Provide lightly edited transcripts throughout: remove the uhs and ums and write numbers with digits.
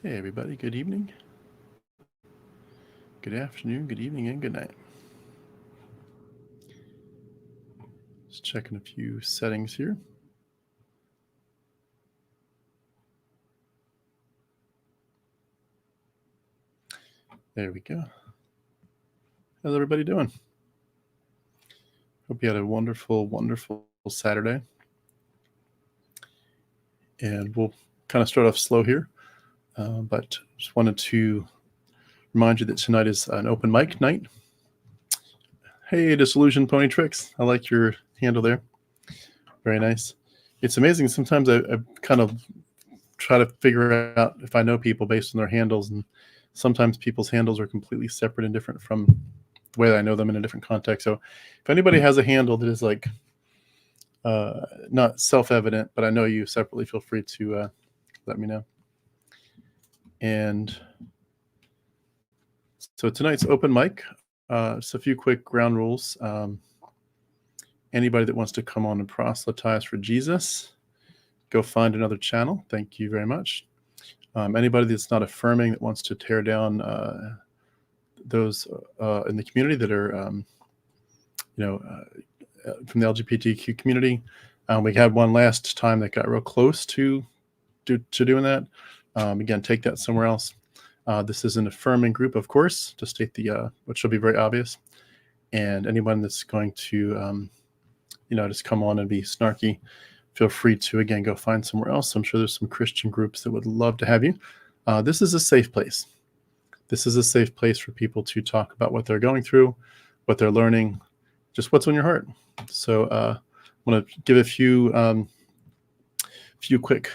Hey everybody, good evening, good afternoon, good evening, and good night. Just checking a few settings here. There we go. How's everybody doing? Hope you had a wonderful, wonderful Saturday. And we'll kind of start off slow here, but just wanted to remind you that tonight is an open mic night. Hey, Disillusioned Pony Tricks. I like your handle there. Very nice. It's amazing. Sometimes I kind of try to figure out if I know people based on their handles, and sometimes people's handles are completely separate and different from the way that I know them in a different context. So if anybody has a handle that is like not self-evident, but I know you separately, feel free to let me know. And so tonight's open mic. Just a few quick ground rules. Anybody that wants to come on and proselytize for Jesus, go find another channel. Thank you very much. Anybody that's not affirming, that wants to tear down those in the community that are, from the LGBTQ community. We had one last time that got real close to doing that. Again, take that somewhere else. This is an affirming group, of course, to state the which will be very obvious. And anyone that's going to, just come on and be snarky, feel free to, again, go find somewhere else. I'm sure there's some Christian groups that would love to have you. This is a safe place. This is a safe place for people to talk about what they're going through, what they're learning, just what's on your heart. So I want to give a few quick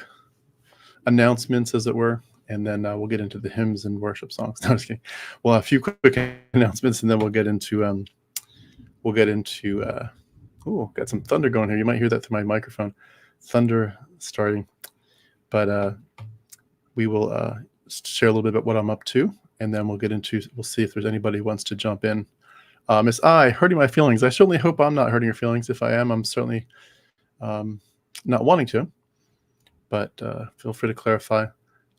announcements, as it were, and then we'll get into the hymns and worship songs. No, I'm just kidding. Well, a few quick announcements, and then we'll get into got some thunder going here. You might hear that through my microphone. Thunder starting. But we will share a little bit about what I'm up to, and then we'll see if there's anybody who wants to jump in. Miss I, hurting my feelings. I certainly hope I'm not hurting your feelings. If I am, I'm certainly not wanting to, but feel free to clarify.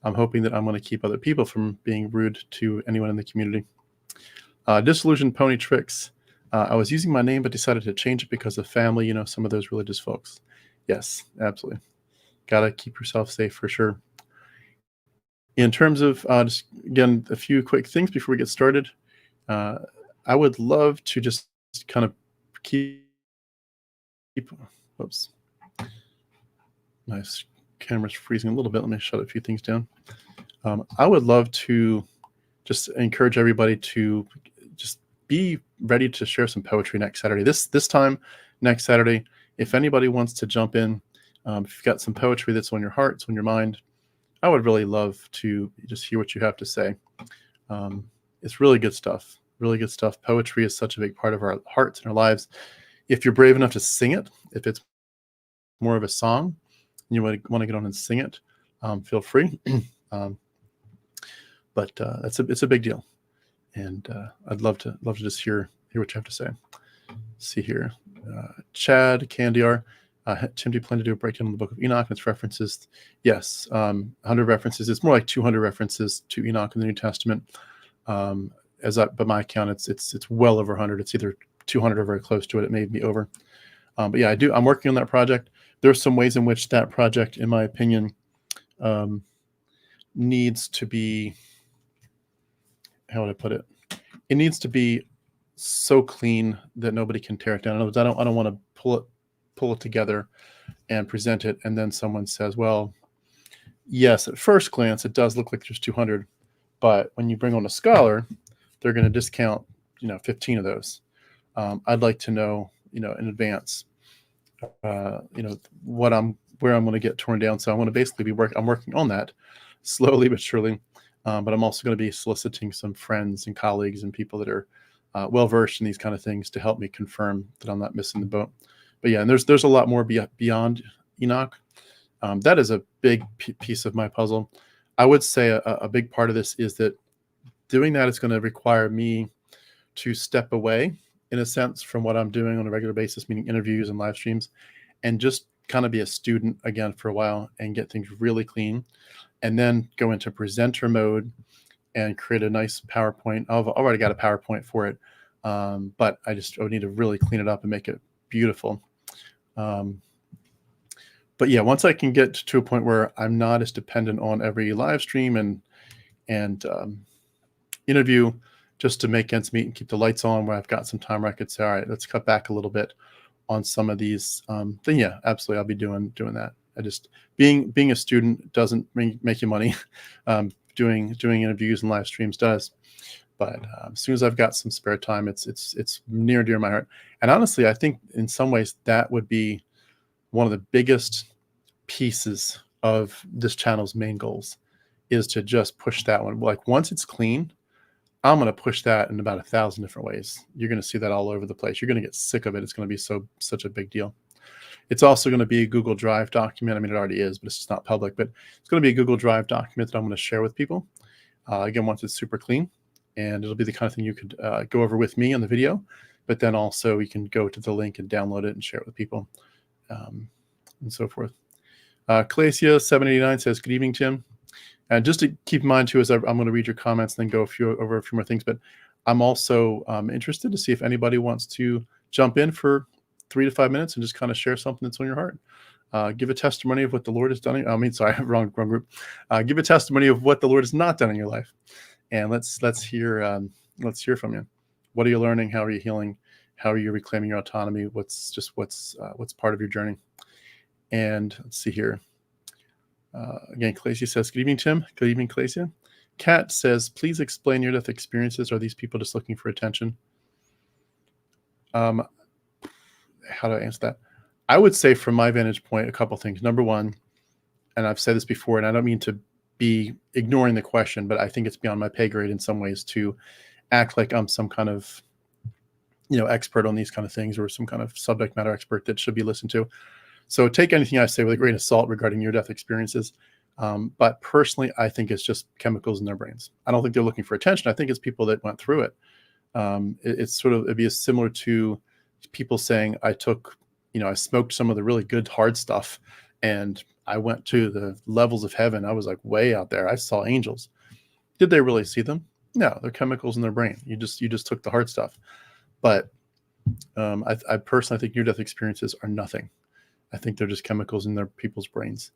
I'm hoping that I'm going to keep other people from being rude to anyone in the community. Disillusioned Pony Tricks. I was using my name, but decided to change it because of family, some of those religious folks. Yes, absolutely. Got to keep yourself safe for sure. In terms of, just again, a few quick things before we get started. I would love to just kind of keep whoops. My camera's freezing a little bit. Let me shut a few things down. I would love to just encourage everybody to just be ready to share some poetry next Saturday. This time next Saturday, if anybody wants to jump in, if you've got some poetry that's on your heart, it's on your mind, I would really love to just hear what you have to say. It's really good stuff. Really good stuff. Poetry is such a big part of our hearts and our lives. If you're brave enough to sing it, if it's more of a song, and you want to get on and sing it, feel free. But it's a big deal, and I'd love to just hear what you have to say. Let's see here, Chad Candiar. Tim, do you plan to do a breakdown on the book of Enoch and its references? Yes, 100 references. It's more like 200 references to Enoch in the New Testament. By my count, it's well over 100. It's either 200 or very close to it. It may be over. But yeah, I'm working on that project. There's some ways in which that project, in my opinion, needs to be, how would I put it? It needs to be so clean that nobody can tear it down. In other words, I don't want to pull it together and present it, and then someone says, well, yes, at first glance it does look like there's 200, but when you bring on a scholar, they're going to discount 15 of those. I'd like to know in advance where I'm going to get torn down. So I want to basically I'm working on that slowly but surely, but I'm also going to be soliciting some friends and colleagues and people that are well versed in these kind of things to help me confirm that I'm not missing the boat. But yeah, and there's a lot more beyond Enoch. That is a big piece of my puzzle. I would say a big part of this is that doing that is going to require me to step away, in a sense, from what I'm doing on a regular basis, meaning interviews and live streams, and just kind of be a student again for a while and get things really clean, and then go into presenter mode and create a nice PowerPoint. I've already got a PowerPoint for it, but I would need to really clean it up and make it beautiful. But yeah, once I can get to a point where I'm not as dependent on every live stream and interview just to make ends meet and keep the lights on, where I've got some time where I could say, all right, let's cut back a little bit on some of these, then yeah, absolutely, I'll be doing that. I just being a student doesn't make you money. Doing interviews and live streams does, but as soon as I've got some spare time, it's near and dear to my heart. And honestly, I think in some ways that would be one of the biggest pieces of this channel's main goals, is to just push that one. Like once it's clean, I'm going to push that in about 1,000 different ways. You're going to see that all over the place. You're going to get sick of it. It's going to be such a big deal. It's also going to be a Google Drive document. I mean, it already is, but it's just not public. But it's going to be a Google Drive document that I'm going to share with people. Again, once it's super clean, and it'll be the kind of thing you could go over with me on the video, but then also you can go to the link and download it and share it with people, and so forth. Clasia789 says, good evening, Tim. And just to keep in mind too, as I'm going to read your comments and then go over a few more things, but I'm also interested to see if anybody wants to jump in for 3 to 5 minutes and just kind of share something that's on your heart. Give a testimony of what the Lord has done. Wrong group. Give a testimony of what the Lord has not done in your life, and let's hear from you. What are you learning? How are you healing? How are you reclaiming your autonomy? What's part of your journey? And let's see here. Again, Clasia says, good evening, Tim. Good evening, Clasia. Kat says, please explain near-death experiences. Are these people just looking for attention? How do I answer that? I would say from my vantage point, a couple things. Number one, and I've said this before, and I don't mean to be ignoring the question, but I think it's beyond my pay grade in some ways to act like I'm some kind of, expert on these kind of things, or some kind of subject matter expert that should be listened to. So take anything I say with a grain of salt regarding near-death experiences. But personally, I think it's just chemicals in their brains. I don't think they're looking for attention. I think it's people that went through it. It'd be similar to people saying, I smoked some of the really good hard stuff and I went to the levels of heaven. I was like way out there. I saw angels. Did they really see them? No, they're chemicals in their brain. You just took the hard stuff. But I personally think near-death experiences are nothing. I think they're just chemicals in their people's brains.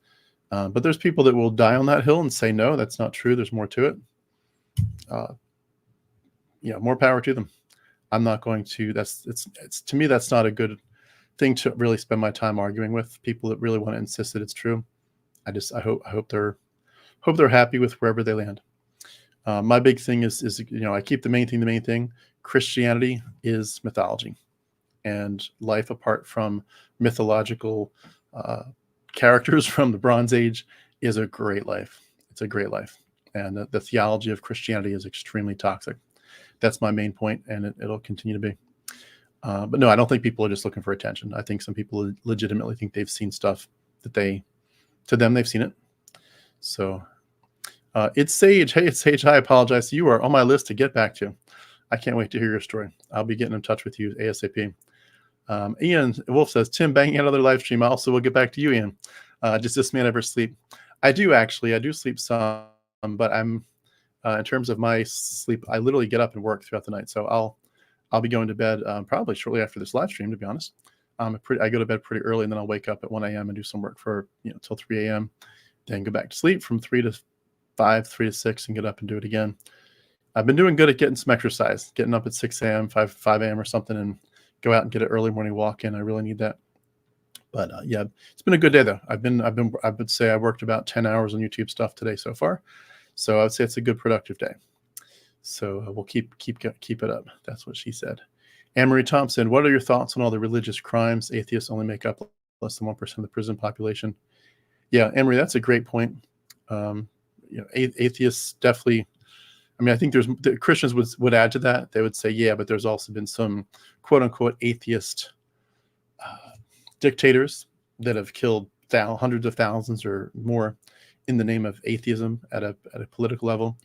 But there's people that will die on that hill and say, no, that's not true. There's more to it. More power to them. I'm not going to, to me, that's not a good thing to really spend my time arguing with people that really want to insist that it's true. I hope they're happy with wherever they land. My big thing is I keep the main thing. Christianity is mythology, and life apart from mythological characters from the Bronze Age is a great life. It's a great life. And the theology of Christianity is extremely toxic. That's my main point, and it'll continue to be. But no, I don't think people are just looking for attention. I think some people legitimately think they've seen stuff that to them, they've seen it. So it's Sage. Hey, it's Sage. I apologize. You are on my list to get back to. I can't wait to hear your story. I'll be getting in touch with you ASAP. Ian Wolf says, Tim, banging out another live stream. I also will get back to you, Ian. Does this man ever sleep? I do, actually. I do sleep some, but I'm in terms of my sleep, I literally get up and work throughout the night. So I'll be going to bed probably shortly after this live stream, to be honest. I go to bed pretty early, and then I'll wake up at 1 a.m. and do some work for till 3 a.m. Then go back to sleep from 3 to 5, 3 to 6, and get up and do it again. I've been doing good at getting some exercise, getting up at 6 a.m., 5 a.m. or something, and go out and get an early morning walk in. I really need that. But yeah, it's been a good day though. I would say I worked about 10 hours on YouTube stuff today so far. So I would say it's a good productive day. So we'll keep it up. That's what she said. Anne-Marie Thompson, what are your thoughts on all the religious crimes? Atheists only make up less than 1% of the prison population. Yeah, Anne-Marie, that's a great point. Atheists definitely. I mean, I think the Christians would add to that. They would say, yeah, but there's also been some quote unquote atheist dictators that have killed hundreds of thousands or more in the name of atheism at a political level.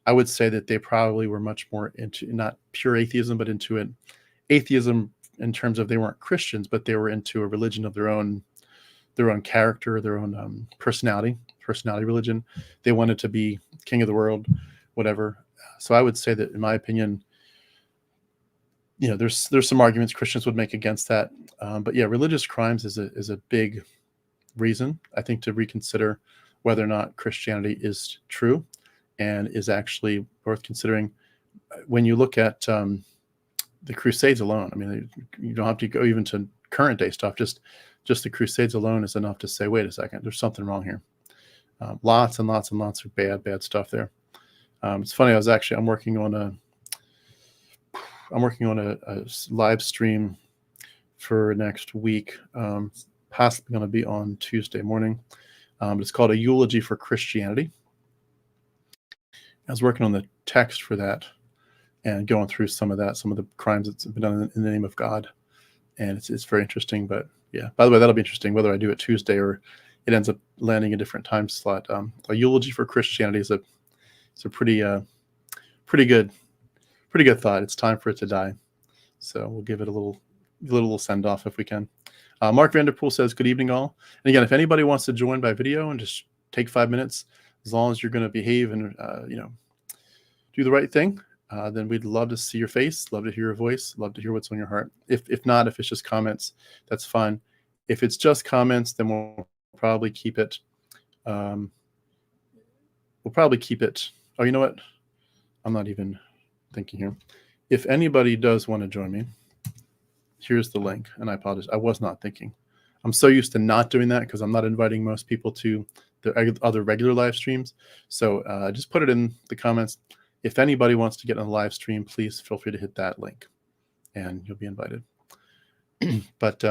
I would say that they probably were much more into not pure atheism, but into atheism in terms of they weren't Christians, but they were into a religion of their own their own character, their own personality religion. They wanted to be king of the world, whatever. So I would say that, in my opinion, there's some arguments Christians would make against that. But yeah, religious crimes is a big reason, I think, to reconsider whether or not Christianity is true and is actually worth considering. When you look at the Crusades alone, I mean, you don't have to go even to current day stuff. Just the Crusades alone is enough to say, wait a second, there's something wrong here. Lots and lots and lots of bad stuff there. It's funny. I'm working on a live stream for next week. Possibly going to be on Tuesday morning. It's called A Eulogy for Christianity. I was working on the text for that and going through some of the crimes that's been done in the name of God. And it's very interesting. But yeah, by the way, that'll be interesting whether I do it Tuesday or it ends up landing a different time slot. A Eulogy for Christianity is a pretty good thought. It's time for it to die. So we'll give it a little send off if we can. Mark Vanderpool says, good evening all. And again, if anybody wants to join by video and just take 5 minutes, as long as you're going to behave and do the right thing, then we'd love to see your face, love to hear your voice, love to hear what's on your heart. If not, if it's just comments, that's fine. If it's just comments, then we'll probably keep it. Oh, you know what? I'm not even thinking here. If anybody does want to join me, here's the link. And I apologize. I was not thinking. I'm so used to not doing that because I'm not inviting most people to the other regular live streams. So just put it in the comments. If anybody wants to get on the live stream, please feel free to hit that link and you'll be invited. But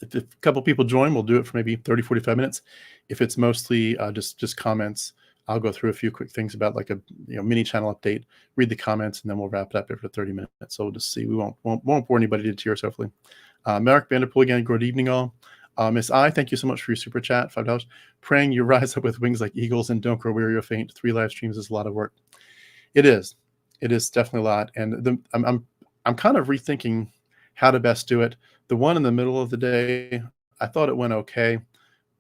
if a couple people join, we'll do it for maybe 30, 45 minutes. If it's mostly just comments, I'll go through a few quick things about like a mini channel update, read the comments, and then we'll wrap it up after 30 minutes. So we'll just see. We won't bore anybody to tears, hopefully. Mark Vanderpool again, good evening all. Miss I, thank you so much for your super chat, $5. Praying you rise up with wings like eagles and don't grow weary or faint. 3 live streams is a lot of work. It is definitely a lot. And I'm kind of rethinking how to best do it. The one in the middle of the day, I thought it went okay,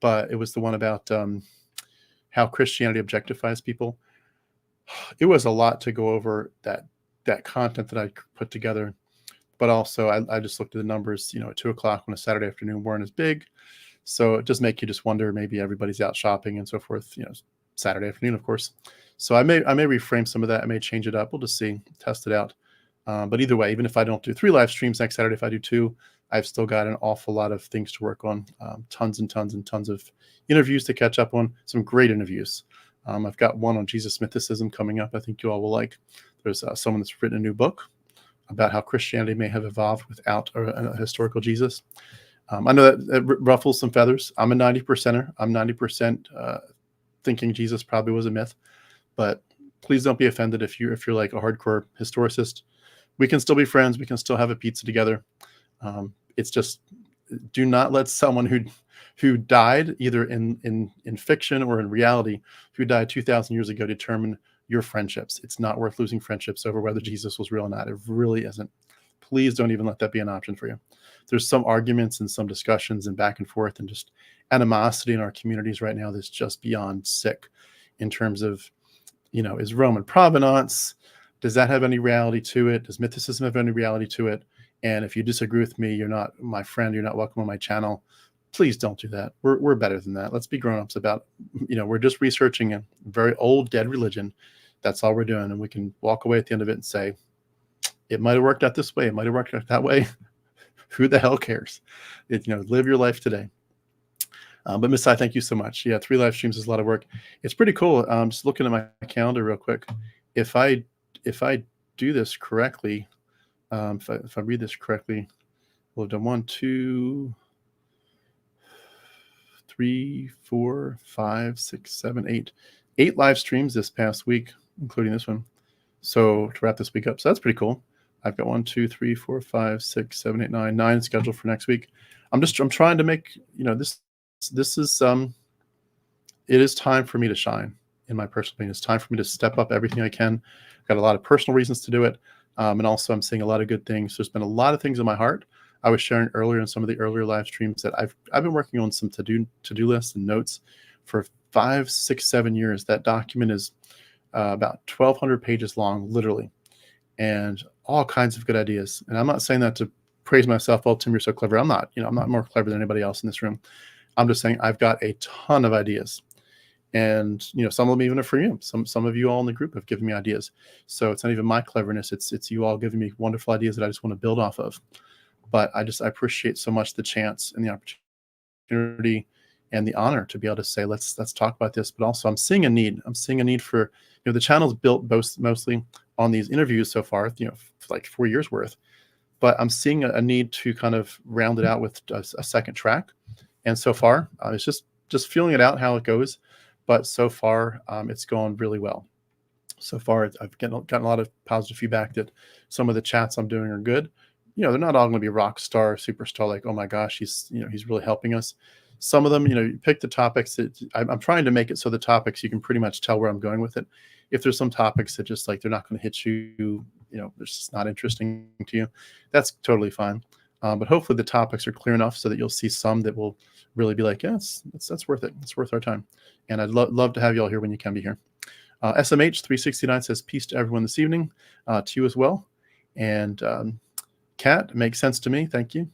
but it was the one about how Christianity objectifies people. It was a lot to go over that content that I put together, but also I just looked at the numbers, at 2:00 on a Saturday afternoon weren't as big. So it does make you just wonder, maybe everybody's out shopping and so forth, Saturday afternoon, of course. So I may reframe some of that. I may change it up. We'll just see, test it out. But either way, even if I don't do 3 live streams next Saturday, if I do 2, I've still got an awful lot of things to work on. Tons and tons and tons of interviews to catch up on. Some great interviews. I've got one on Jesus mythicism coming up. I think you all will like. There's someone that's written a new book about how Christianity may have evolved without a historical Jesus. I know that ruffles some feathers. I'm a 90%er. I'm 90% thinking Jesus probably was a myth. But please don't be offended if you're like a hardcore historicist. We can still be friends. We can still have a pizza together. It's just, do not let someone who died either in fiction or in reality, who died 2,000 years ago, determine your friendships. It's not worth losing friendships over whether Jesus was real or not. It really isn't. Please don't even let that be an option for you. There's some arguments and some discussions and back and forth and just animosity in our communities right now that's just beyond sick in terms of, is Roman provenance? Does that have any reality to it? Does mythicism have any reality to it? And if you disagree with me, you're not my friend, you're not welcome on my channel. Please don't do that. We're better than that. Let's be grown-ups about, we're just researching a very old, dead religion. That's all we're doing. And we can walk away at the end of it and say, it might have worked out this way. It might have worked out that way. Who the hell cares? Live your life today. But Miss I, thank you so much. Yeah, 3 live streams is a lot of work. It's pretty cool. Just looking at my calendar real quick. If I do this correctly, if I read this correctly, we'll have done 1, 2, 3, 4, 5, 6, 7, 8 live streams this past week, including this one. So to wrap this week up, so that's pretty cool. I've got 1, 2, 3, 4, 5, 6, 7, 8, 9 scheduled for next week. I'm trying to make, this is it is time for me to shine, in my personal opinion. It's time for me to step up everything I can. I've got a lot of personal reasons to do it. And also I'm seeing a lot of good things. There's been a lot of things in my heart I was sharing earlier in some of the earlier live streams that I've been working on some to-do lists and notes for 5, 6, 7 years. That document is about 1,200 pages long, literally, and all kinds of good ideas. And I'm not saying that to praise myself. Oh, Tim, you're so clever. I'm not. I'm not more clever than anybody else in this room. I'm just saying I've got a ton of ideas, and some of them even are for you. Some of you all in the group have given me ideas. So it's not even my cleverness. It's you all giving me wonderful ideas that I just want to build off of. But I appreciate so much the chance and the opportunity and the honor to be able to say, let's talk about this. But also I'm seeing a need. I'm seeing a need for, the channel's built mostly on these interviews so far, like 4 years worth. But I'm seeing a need to kind of round it out with a second track. And so far, it's just feeling it out how it goes. But so far, it's going really well. So far, I've gotten a lot of positive feedback that some of the chats I'm doing are good. They're not all going to be rock star, superstar, like, oh my gosh, he's really helping us. Some of them, you pick the topics that I'm trying to make it so the topics, you can pretty much tell where I'm going with it. If there's some topics that just like, they're not going to hit you, they're just not interesting to you, that's totally fine. But hopefully the topics are clear enough so that you'll see some that will really be like, yes, that's worth it. It's worth our time. And I'd love to have you all here when you can be here. SMH369 says, peace to everyone this evening, to you as well. And Kat, makes sense to me. Thank you.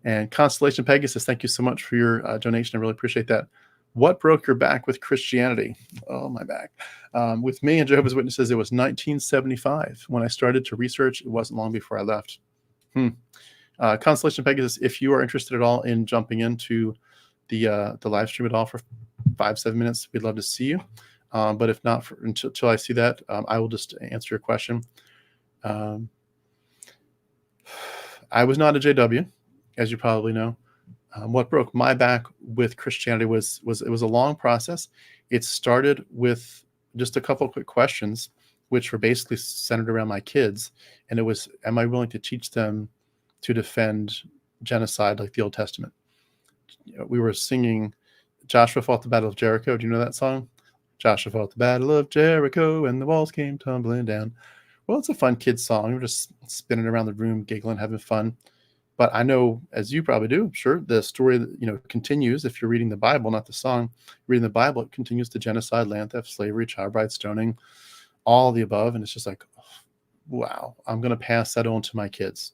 And Constellation Pegasus, thank you so much for your donation. I really appreciate that. What broke your back with Christianity? Oh, my back. With me and Jehovah's Witnesses, it was 1975. When I started to research, it wasn't long before I left. Constellation Pegasus, if you are interested at all in jumping into the live stream at all for 5-7 minutes, we'd love to see you. But if not, until I see that, I will just answer your question. I was not a JW, as you probably know. What broke my back with Christianity was it was a long process. It started with just a couple of quick questions, which were basically centered around my kids. And it was, am I willing to teach them to defend genocide like the Old Testament? We were singing Joshua Fought the Battle of Jericho. Do you know that song? Joshua fought the Battle of Jericho and the walls came tumbling down. Well, it's a fun kid's song. We're just spinning around the room, giggling, having fun. But I know, as you probably do, sure, the story continues. If you're reading the Bible, not the song, reading the Bible, it continues to genocide, land theft, slavery, child bride, stoning, all the above. And it's just like, oh, wow, I'm going to pass that on to my kids.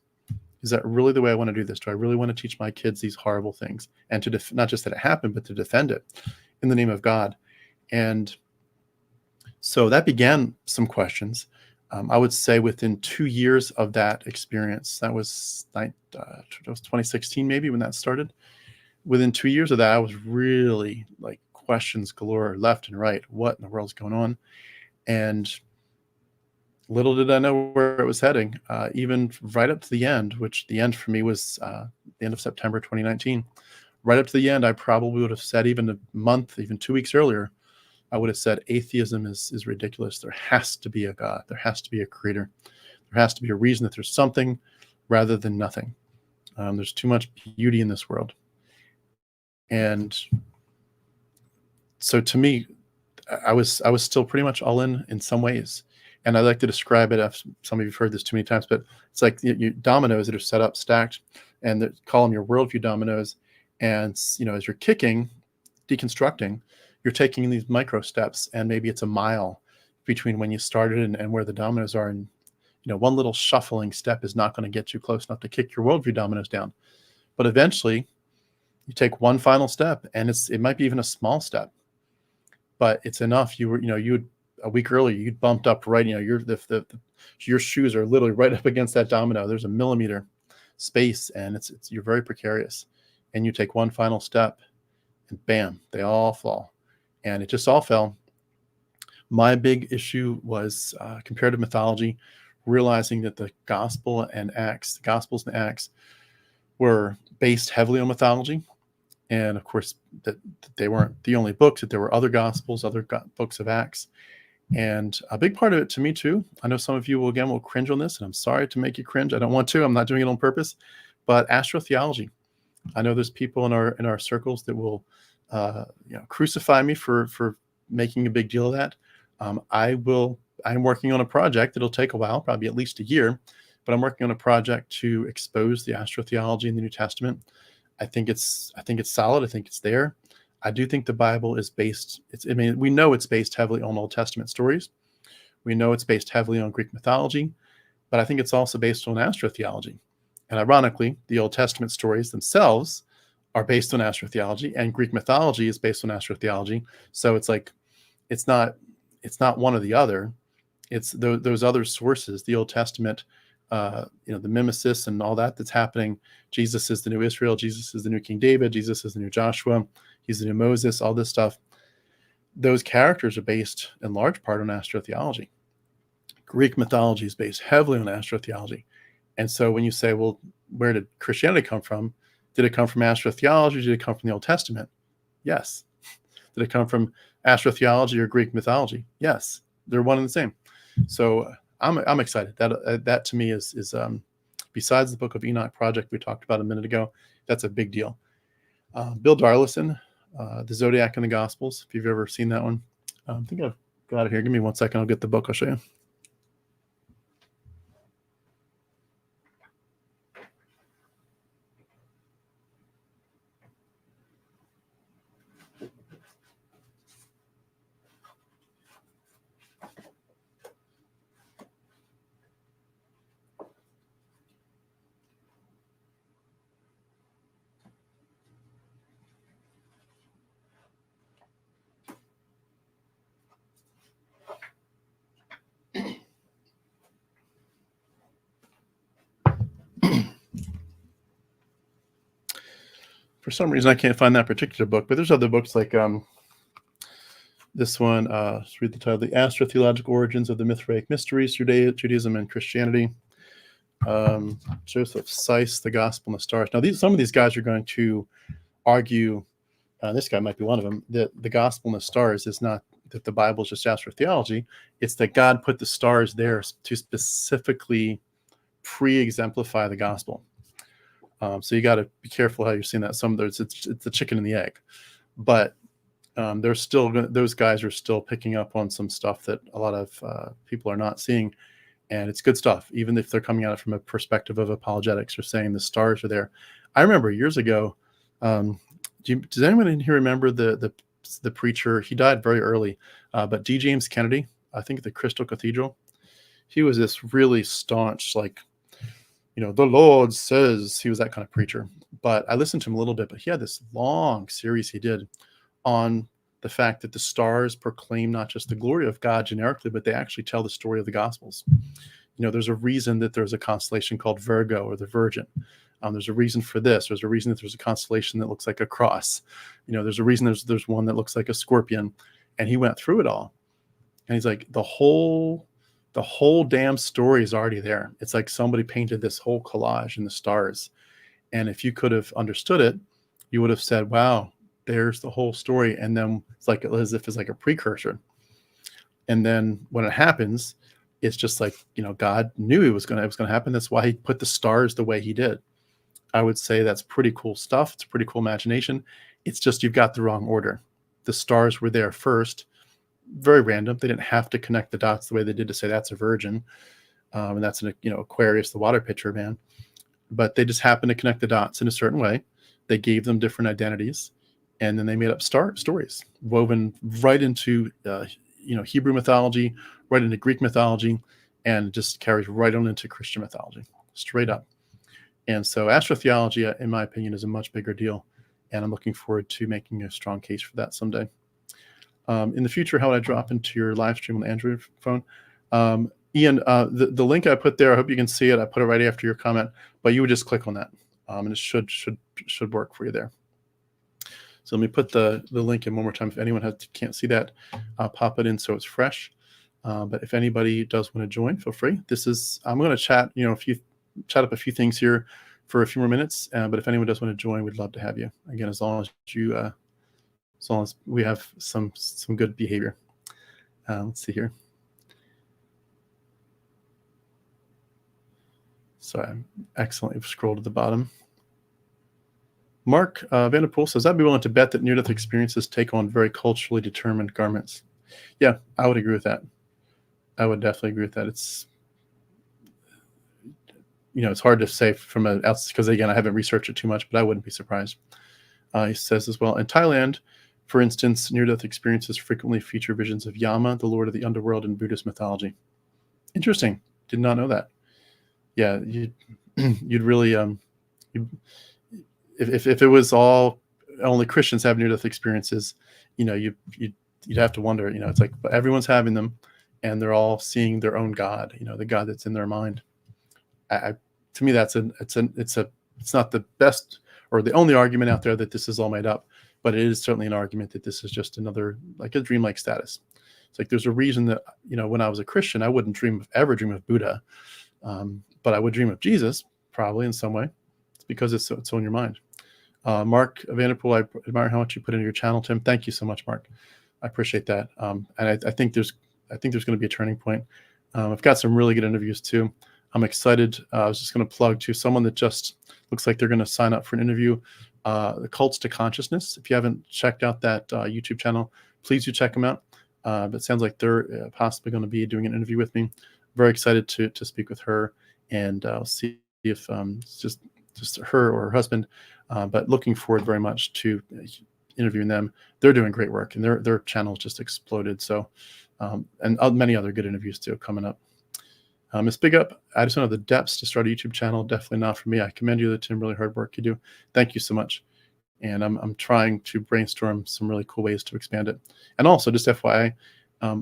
Is that really the way I want to do this? Do I really want to teach my kids these horrible things? And to not just that it happened, but to defend it in the name of God. And so that began some questions. I would say within 2 years of that experience, that was 2016 maybe when that started. Within 2 years of that, I was really like questions galore, left and right. What in the world's going on? And little did I know where it was heading, even right up to the end, which the end for me was the end of September 2019. Right up to the end, I probably would have said even a month, even 2 weeks earlier, I would have said atheism is ridiculous. There has to be a God. There has to be a creator. There has to be a reason that there's something rather than nothing. There's too much beauty in this world. And so to me, I was still pretty much all in some ways. And I like to describe it, some of you have heard this too many times, but it's like dominoes that are set up, stacked, and they call them your worldview dominoes. And as you're kicking, deconstructing, you're taking these micro steps, and maybe it's a mile between when you started and where the dominoes are. And, one little shuffling step is not going to get you close enough to kick your worldview dominoes down. But eventually you take one final step, and it might be even a small step, but it's enough. You a week earlier, you'd bumped up right, your shoes are literally right up against that domino. There's a millimeter space, and you're very precarious. And you take one final step, and bam, they all fall. And it just all fell. My big issue was comparative mythology, realizing that the Gospels and Acts were based heavily on mythology. And of course, that they weren't the only books, that there were other Gospels, other books of Acts. And a big part of it to me too, I know some of you will cringe on this, and I'm sorry to make you cringe. I don't want to. I'm not doing it on purpose. But Astro-theology. I know there's people in our circles that will crucify me for making a big deal of that. I'm working on a project that'll take a while, probably at least a year, but I'm working on a project to expose the astro-theology in the New Testament. I think it's solid. I think it's there. I do think the Bible is based. We know it's based heavily on Old Testament stories. We know it's based heavily on Greek mythology, but I think it's also based on astro-theology. And ironically, the Old Testament stories themselves are based on astro-theology, and Greek mythology is based on astro-theology. So it's like, it's not one or the other. It's those other sources, the Old Testament, the mimesis and all that's happening. Jesus is the new Israel. Jesus is the new King David. Jesus is the new Joshua. He's the new Moses, all this stuff. Those characters are based in large part on astro-theology. Greek mythology is based heavily on astro-theology. And so when you say, well, where did Christianity come from? Did it come from astro-theology? Did it come from the Old Testament? Yes. Did it come from astro-theology or Greek mythology? Yes. They're one and the same. So I'm excited. That to me is besides the Book of Enoch project we talked about a minute ago, that's a big deal. Bill Darlison, The Zodiac and the Gospels, if you've ever seen that one. I think I've got it here. Give me 1 second. I'll get the book. I'll show you. For some reason, I can't find that particular book, but there's other books like this one. Let's read the title: "The Astro-theological Origins of the Mithraic Mysteries, Judaism and Christianity." Joseph Seiss, "The Gospel and the Stars." Now, some of these guys are going to argue. This guy might be one of them. That the Gospel and the Stars is not that the Bible is just astro-theology. It's that God put the stars there to specifically pre-exemplify the gospel. So you got to be careful how you're seeing that. It's the chicken and the egg, but those guys are still picking up on some stuff that a lot of people are not seeing, and it's good stuff. Even if they're coming at it from a perspective of apologetics or saying the stars are there. I remember years ago. Does anyone in here remember the preacher? He died very early, but D. James Kennedy, I think at the Crystal Cathedral. He was this really staunch, the Lord says. He was that kind of preacher. But I listened to him a little bit, but he had this long series he did on the fact that the stars proclaim not just the glory of God generically, but they actually tell the story of the Gospels. There's a reason that there's a constellation called Virgo or the Virgin. There's a reason for this. There's a reason that there's a constellation that looks like a cross. There's a reason there's one that looks like a scorpion. And he went through it all. And he's like, the whole damn story is already there. It's like somebody painted this whole collage in the stars. And if you could have understood it, you would have said, wow, there's the whole story. And then it's like as if it's like a precursor. And then when it happens, it's just like, God knew it was going to happen. That's why he put the stars the way he did. I would say that's pretty cool stuff. It's a pretty cool imagination. It's just you've got the wrong order. The stars were there first. Very random. They didn't have to connect the dots the way they did to say that's a virgin, and that's an Aquarius, the water pitcher man. But they just happened to connect the dots in a certain way. They gave them different identities, and then they made up stories woven right into Hebrew mythology, right into Greek mythology, and just carries right on into Christian mythology, straight up. And so astro-theology, in my opinion, is a much bigger deal, and I'm looking forward to making a strong case for that someday. In the future, how would I drop into your live stream on the Android phone? Ian, the link I put there, I hope you can see it. I put it right after your comment, but you would just click on that, and it should work for you there. So let me put the link in one more time. If anyone can't see that, pop it in so it's fresh. But if anybody does want to join, feel free. I'm going to chat, chat up a few things here for a few more minutes. But if anyone does want to join, we'd love to have you. Again, as long as we have some good behavior. Let's see here. Sorry, I'm excellently scrolled to the bottom. Mark Vanderpool says, I'd be willing to bet that near-death experiences take on very culturally determined garments. Yeah, I would agree with that. I would definitely agree with that. it's hard to say from a else, because again, I haven't researched it too much, but I wouldn't be surprised. He says as well, in Thailand, for instance, near-death experiences frequently feature visions of Yama, the lord of the underworld in Buddhist mythology. Interesting. Did not know that. Yeah, you'd really if it was all only Christians have near-death experiences, you'd have to wonder. It's like, but everyone's having them, and they're all seeing their own God. The God that's in their mind. To me, it's not the best or the only argument out there that this is all made up, but it is certainly an argument that this is just another, like a dreamlike status. It's like there's a reason that when I was a Christian, I wouldn't ever dream of Buddha, but I would dream of Jesus probably in some way. It's because it's in your mind. Mark Vanderpool, I admire how much you put into your channel, Tim. Thank you so much, Mark. I appreciate that. And I think there's going to be a turning point. I've got some really good interviews too. I'm excited. I was just going to plug to someone that just looks like they're going to sign up for an interview. The Cults to Consciousness. If you haven't checked out that YouTube channel, please do check them out. But it sounds like they're possibly going to be doing an interview with me. Very excited to speak with her, and I'll see if it's just her or her husband. But looking forward very much to interviewing them. They're doing great work, and their channel's just exploded. So, and many other good interviews too coming up. Miss Big Up, I just don't have the depths to start a YouTube channel. Definitely not for me. I commend you, Tim. Really hard work you do. Thank you so much. And I'm trying to brainstorm some really cool ways to expand it. And also, just FYI,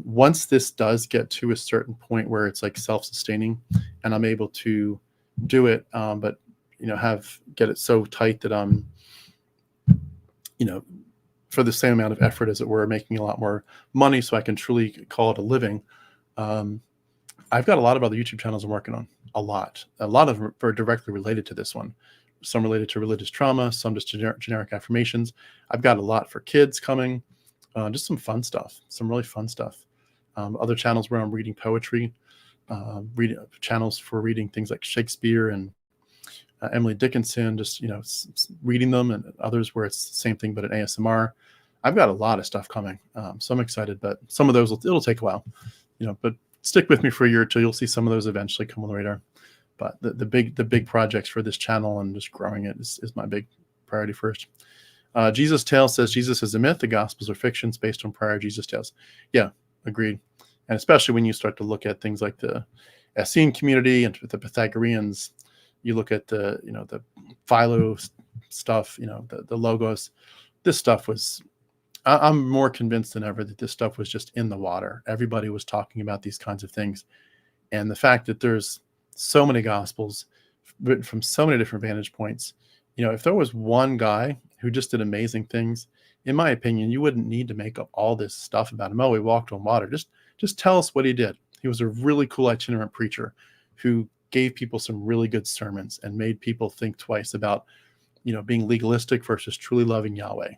once this does get to a certain point where it's like self-sustaining, and I'm able to do it, but get it so tight that I'm, for the same amount of effort, as it were, making a lot more money, so I can truly call it a living. I've got a lot of other YouTube channels I'm working on. A lot of them are directly related to this one. Some related to religious trauma, some just generic affirmations. I've got a lot for kids coming, just some fun stuff, some really fun stuff. Other channels where I'm reading poetry, channels for reading things like Shakespeare and Emily Dickinson, just reading them, and others where it's the same thing but an ASMR. I've got a lot of stuff coming, so I'm excited. But some of those it'll take a while, but stick with me for a year or two. You'll see some of those eventually come on the radar. But the big projects for this channel and just growing it is my big priority first. Jesus Tales says Jesus is a myth. The Gospels are fictions based on prior Jesus Tales. Yeah, agreed. And especially when you start to look at things like the Essene community and the Pythagoreans, you look at the Philo stuff, the Logos. This stuff was. I'm more convinced than ever that this stuff was just in the water. Everybody was talking about these kinds of things. And the fact that there's so many Gospels written from so many different vantage points, if there was one guy who just did amazing things, in my opinion, you wouldn't need to make up all this stuff about him. Oh, he walked on water. Just tell us what he did. He was a really cool itinerant preacher who gave people some really good sermons and made people think twice about, being legalistic versus truly loving Yahweh.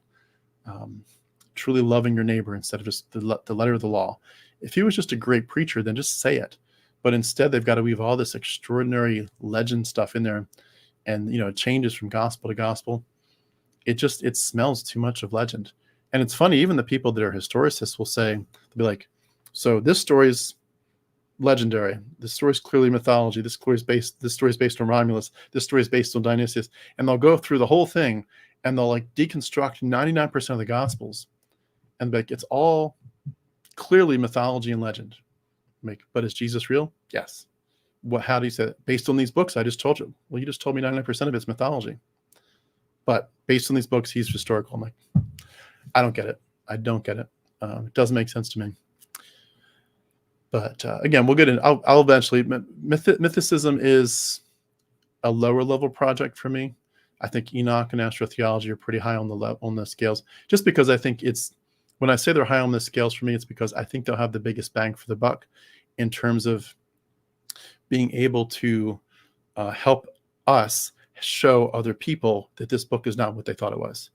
Truly loving your neighbor instead of just the letter of the law. If he was just a great preacher, then just say it. But instead, they've got to weave all this extraordinary legend stuff in there, and it changes from gospel to gospel. It smells too much of legend. And it's funny, even the people that are historicists will say, they'll be like, so this story's legendary. This story's clearly mythology. This story's based on Romulus. This story is based on Dionysius. And they'll go through the whole thing, and they'll deconstruct 99% of the Gospels. And it's all clearly mythology and legend. But is Jesus real? Yes. How do you say it? Based on these books I just told you. Well, you just told me 99% of it's mythology. But based on these books, he's historical. I'm like, I don't get it. I don't get it. It doesn't make sense to me. But again, we'll get in. I'll eventually. Mythicism is a lower level project for me. I think Enoch and Astro-theology are pretty high on the scales. Just because I think when I say they're high on the scales for me, it's because I think they'll have the biggest bang for the buck in terms of being able to help us show other people that this book is not what they thought it was.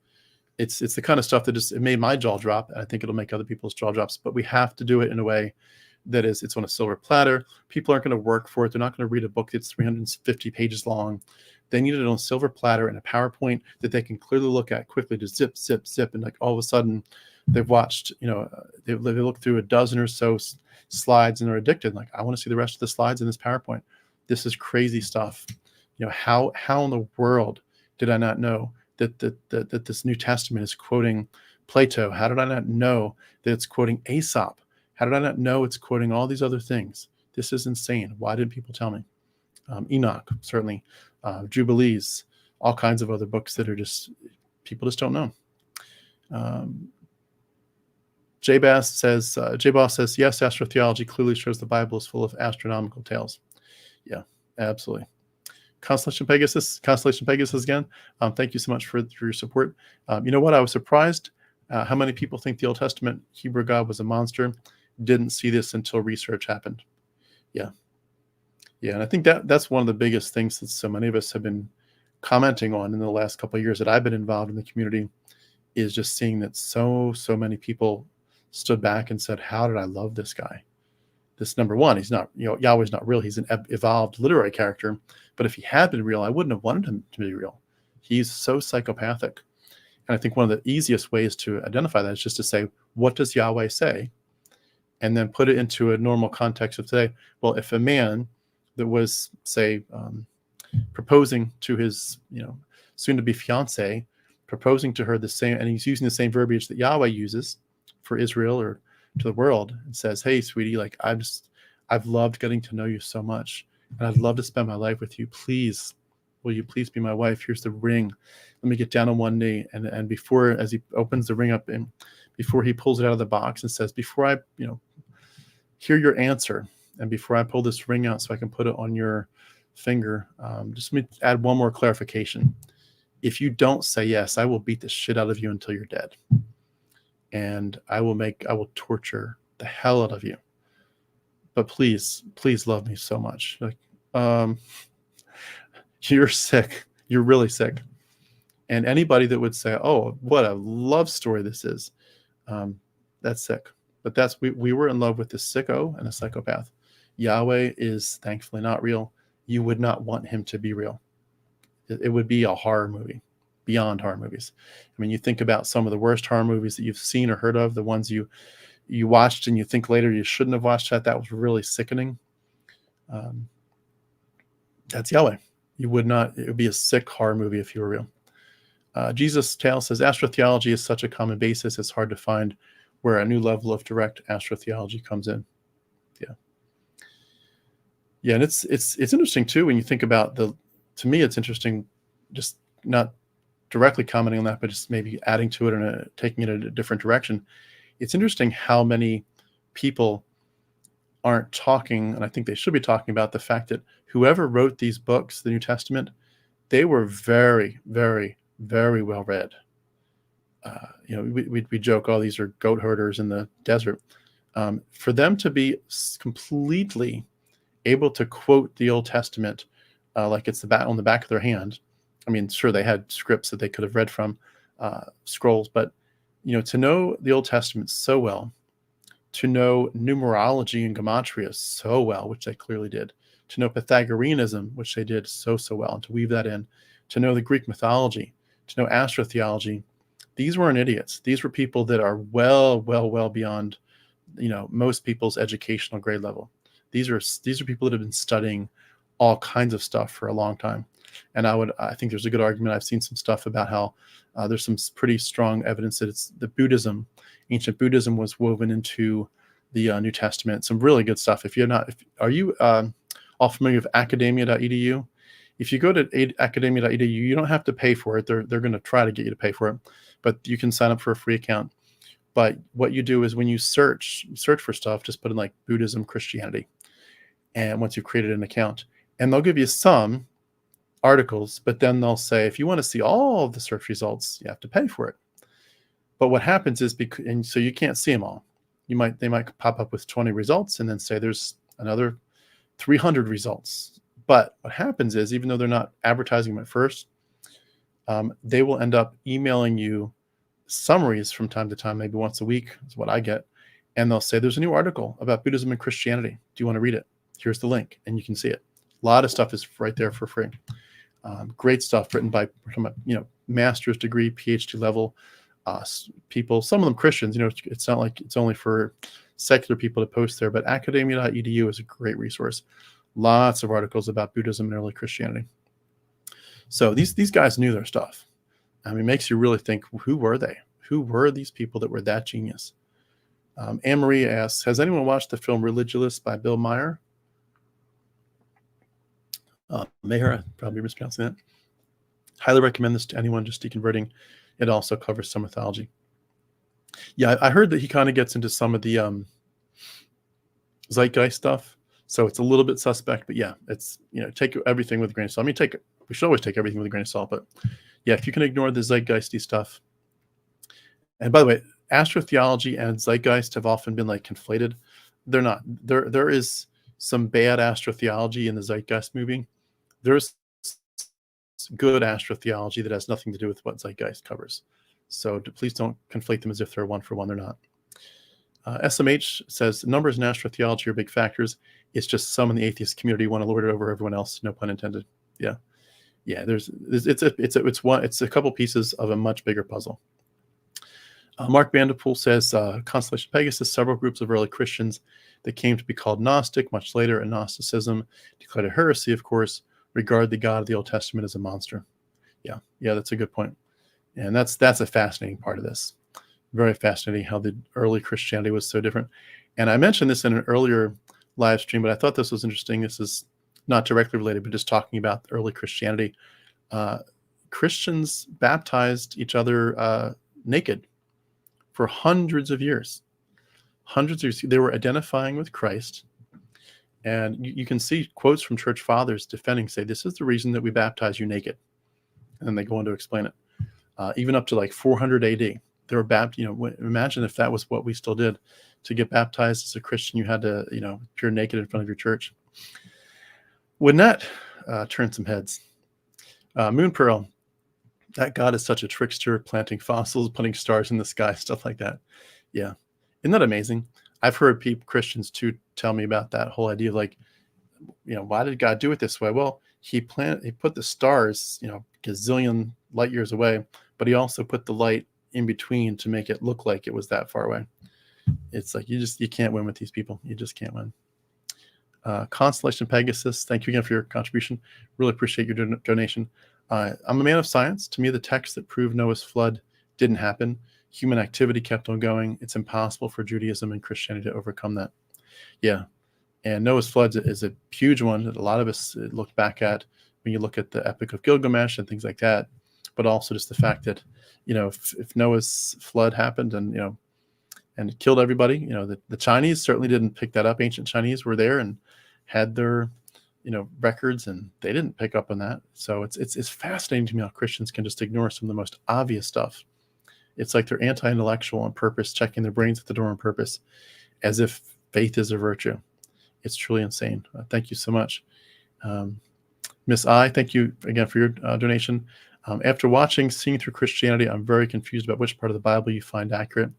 It's the kind of stuff that it made my jaw drop, and I think it'll make other people's jaw drops. But we have to do it in a way that it's on a silver platter. People aren't going to work for it. They're not going to read a book that's 350 pages long. They need it on a silver platter and a PowerPoint that they can clearly look at quickly, to zip, zip, zip. And all of a sudden they've watched, they look through a dozen or so slides and they're addicted. Like, I want to see the rest of the slides in this PowerPoint. This is crazy stuff. How in the world did I not know that this New Testament is quoting Plato? How did I not know that it's quoting Aesop? How did I not know it's quoting all these other things? This is insane. Why didn't people tell me? Enoch, certainly, Jubilees, all kinds of other books that are people just don't know. J-Boss says, yes, Astro-theology clearly shows the Bible is full of astronomical tales. Yeah, absolutely. Constellation Pegasus again. Thank you so much for your support. You know what? I was surprised how many people think the Old Testament Hebrew God was a monster. Didn't see this until research happened. Yeah. And I think that's one of the biggest things that so many of us have been commenting on in the last couple of years that I've been involved in the community, is just seeing that so many people stood back and said, how did I love this guy? This, number one, he's not, Yahweh's not real. He's an evolved literary character. But if he had been real, I wouldn't have wanted him to be real. He's so psychopathic. And I think one of the easiest ways to identify that is just to say, what does Yahweh say? And then put it into a normal context of today. Well, if a man that was, say, proposing to his, soon-to-be fiance, proposing to her the same, and he's using the same verbiage that Yahweh uses for Israel or to the world, and says, hey, sweetie, like, I've loved getting to know you so much, and I'd love to spend my life with you. Please, will you please be my wife? Here's the ring. Let me get down on one knee. And before, as he opens the ring up, and before he pulls it out of the box and says, before I, hear your answer, and before I pull this ring out so I can put it on your finger, just let me add one more clarification. If you don't say yes, I will beat the shit out of you until you're dead. And I will torture the hell out of you. But please love me so much. Like, you're sick. You're really sick. And anybody that would say, oh, what a love story this is, that's sick. But we were in love with this sicko and a psychopath. Yahweh is thankfully not real. You would not want him to be real. It would be a horror movie, beyond horror movies. I mean, you think about some of the worst horror movies that you've seen or heard of, the ones you watched and you think later you shouldn't have watched that. That was really sickening. That's Yahweh. It would be a sick horror movie if you were real. Jesus Tale says, astro-theology is such a common basis, it's hard to find where a new level of direct astro-theology comes in. Yeah, and it's interesting too when you think about to me it's interesting, just not directly commenting on that, but just maybe adding to it and taking it in a different direction. It's interesting how many people aren't talking, and I think they should be talking about the fact that whoever wrote these books, the New Testament, they were very, very, very well read. We joke, oh, these are goat herders in the desert. For them to be completely able to quote the Old Testament like it's on the back of their hand. I mean, sure, they had scripts that they could have read from, scrolls, but to know the Old Testament so well, to know numerology and gematria so well, which they clearly did, to know Pythagoreanism, which they did so well, and to weave that in, to know the Greek mythology, to know astro-theology. These weren't idiots. These were people that are well beyond, most people's educational grade level. These are people that have been studying all kinds of stuff for a long time. And I think there's a good argument. I've seen some stuff about how there's some pretty strong evidence that it's the ancient Buddhism was woven into the New Testament. Some really good stuff. Are you all familiar with academia.edu? If you go to academia.edu, you don't have to pay for it. They're going to try to get you to pay for it, but you can sign up for a free account. But what you do is when you search for stuff, just put in like Buddhism, Christianity. And once you've created an account, and they'll give you some articles, but then they'll say, if you want to see all of the search results, you have to pay for it. But what happens is, and so you can't see them all. They might pop up with 20 results and then say there's another 300 results. But what happens is, even though they're not advertising them at first, they will end up emailing you summaries from time to time, maybe once a week is what I get. And they'll say, there's a new article about Buddhism and Christianity. Do you want to read it? Here's the link. And you can see it. A lot of stuff is right there for free. Great stuff written by, master's degree, PhD level people, some of them Christians. It's not like it's only for secular people to post there, but academia.edu is a great resource. Lots of articles about Buddhism and early Christianity. So these guys knew their stuff. I mean, it makes you really think, who were they? Who were these people that were that genius? Anne-Marie asks, has anyone watched the film Religulous by Bill Maher? Maher, I'm probably mispronouncing that. Highly recommend this to anyone just deconverting. It also covers some mythology. Yeah, I heard that he kind of gets into some of the zeitgeist stuff. So it's a little bit suspect, but yeah, it's, take everything with a grain of salt. I mean, we should always take everything with a grain of salt, but yeah, if you can ignore the zeitgeisty stuff. And by the way, astro-theology and zeitgeist have often been like conflated. They're not. There is some bad astro-theology in the zeitgeist movie. There's good astro-theology that has nothing to do with what zeitgeist covers. So please don't conflate them as if they're one for one. They're not. SMH says numbers in astro-theology are big factors. It's just some in the atheist community want to lord it over everyone else. No pun intended. Yeah. It's a couple pieces of a much bigger puzzle. Mark Vanderpool says Constellation Pegasus, several groups of early Christians that came to be called Gnostic, much later in Gnosticism, declared a heresy, of course, regard the God of the Old Testament as a monster. Yeah, that's a good point. And that's a fascinating part of this. Very fascinating how the early Christianity was so different. And I mentioned this in an earlier live stream, but I thought this was interesting. This is not directly related, but just talking about early Christianity. Christians baptized each other naked for hundreds of years. Hundreds of years. They were identifying with Christ. And you can see quotes from church fathers defending, say, this is the reason that we baptize you naked. And then they go on to explain it. Even up to like 400 AD, they were baptized. Imagine if that was what we still did. To get baptized as a Christian, you had to, appear naked in front of your church. Wouldn't that turn some heads? Moon Pearl, that God is such a trickster, planting fossils, putting stars in the sky, stuff like that. Yeah. Isn't that amazing? I've heard Christians too tell me about that whole idea of like, why did God do it this way? Well, he put the stars, gazillion light years away, but he also put the light in between to make it look like it was that far away. It's like, you can't win with these people. You just can't win. Constellation Pegasus, thank you again for your contribution. Really appreciate your donation. I'm a man of science. To me, the texts that prove Noah's flood didn't happen. Human activity kept on going. It's impossible for Judaism and Christianity to overcome that. Yeah. And Noah's flood is a huge one that a lot of us look back at when you look at the Epic of Gilgamesh and things like that. But also just the fact that, if Noah's flood happened and it killed everybody, the Chinese certainly didn't pick that up. Ancient Chinese were there and had their, records, and they didn't pick up on that. So it's fascinating to me how Christians can just ignore some of the most obvious stuff. It's like they're anti-intellectual on purpose, checking their brains at the door on purpose, as if faith is a virtue. It's truly insane. Thank you so much. Miss I, thank you again for your donation. After watching Seeing Through Christianity, I'm very confused about which part of the Bible you find accurate.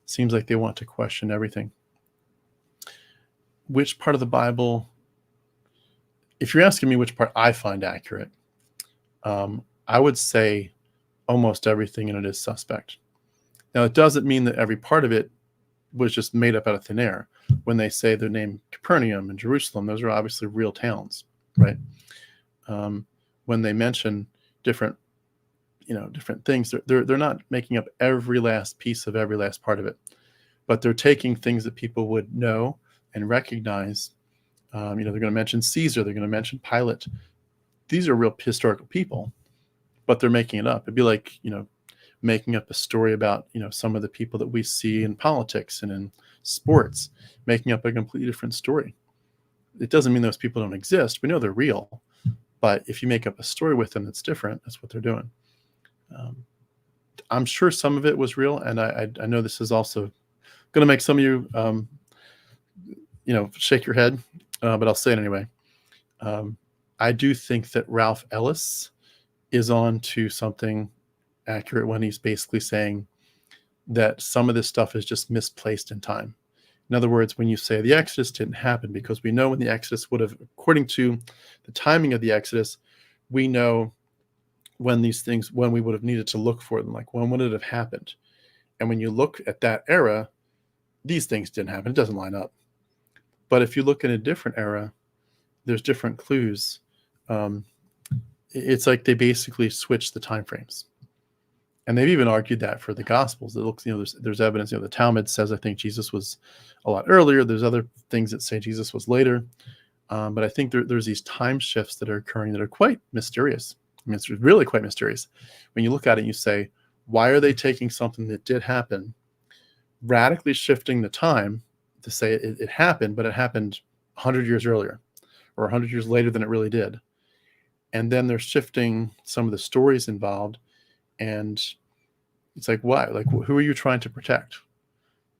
Seems like they want to question everything. Which part of the Bible, if you're asking me which part I find accurate, I would say almost everything in it is suspect. Now, it doesn't mean that every part of it was just made up out of thin air. When they say the name Capernaum and Jerusalem, those are obviously real towns, right? When they mention different things, they're not making up every last piece of every last part of it, but they're taking things that people would know and recognize. They're going to mention Caesar, they're going to mention Pilate. These are real historical people, but they're making it up. It'd be like, making up a story about, some of the people that we see in politics and in sports, making up a completely different story. It doesn't mean those people don't exist. We know they're real, but if you make up a story with them that's different, that's what they're doing. I'm sure some of it was real, and I know this is also going to make some of you, shake your head, but I'll say it anyway. I do think that Ralph Ellis is on to something accurate when he's basically saying that some of this stuff is just misplaced in time. In other words, when you say the Exodus didn't happen, because we know when the Exodus would have, according to the timing of the Exodus, we know when we would have needed to look for them, like when would it have happened? And when you look at that era, these things didn't happen. It doesn't line up. But if you look in a different era, there's different clues. it's like they basically switched the time frames. And they've even argued that for the Gospels. It looks, there's evidence. The Talmud says, I think Jesus was a lot earlier. There's other things that say Jesus was later. But I think there's these time shifts that are occurring that are quite mysterious. I mean, it's really quite mysterious. When you look at it, you say, why are they taking something that did happen, radically shifting the time to say it happened, but it happened 100 years earlier or 100 years later than it really did? And then they're shifting some of the stories involved. And it's like, why? Like, who are you trying to protect?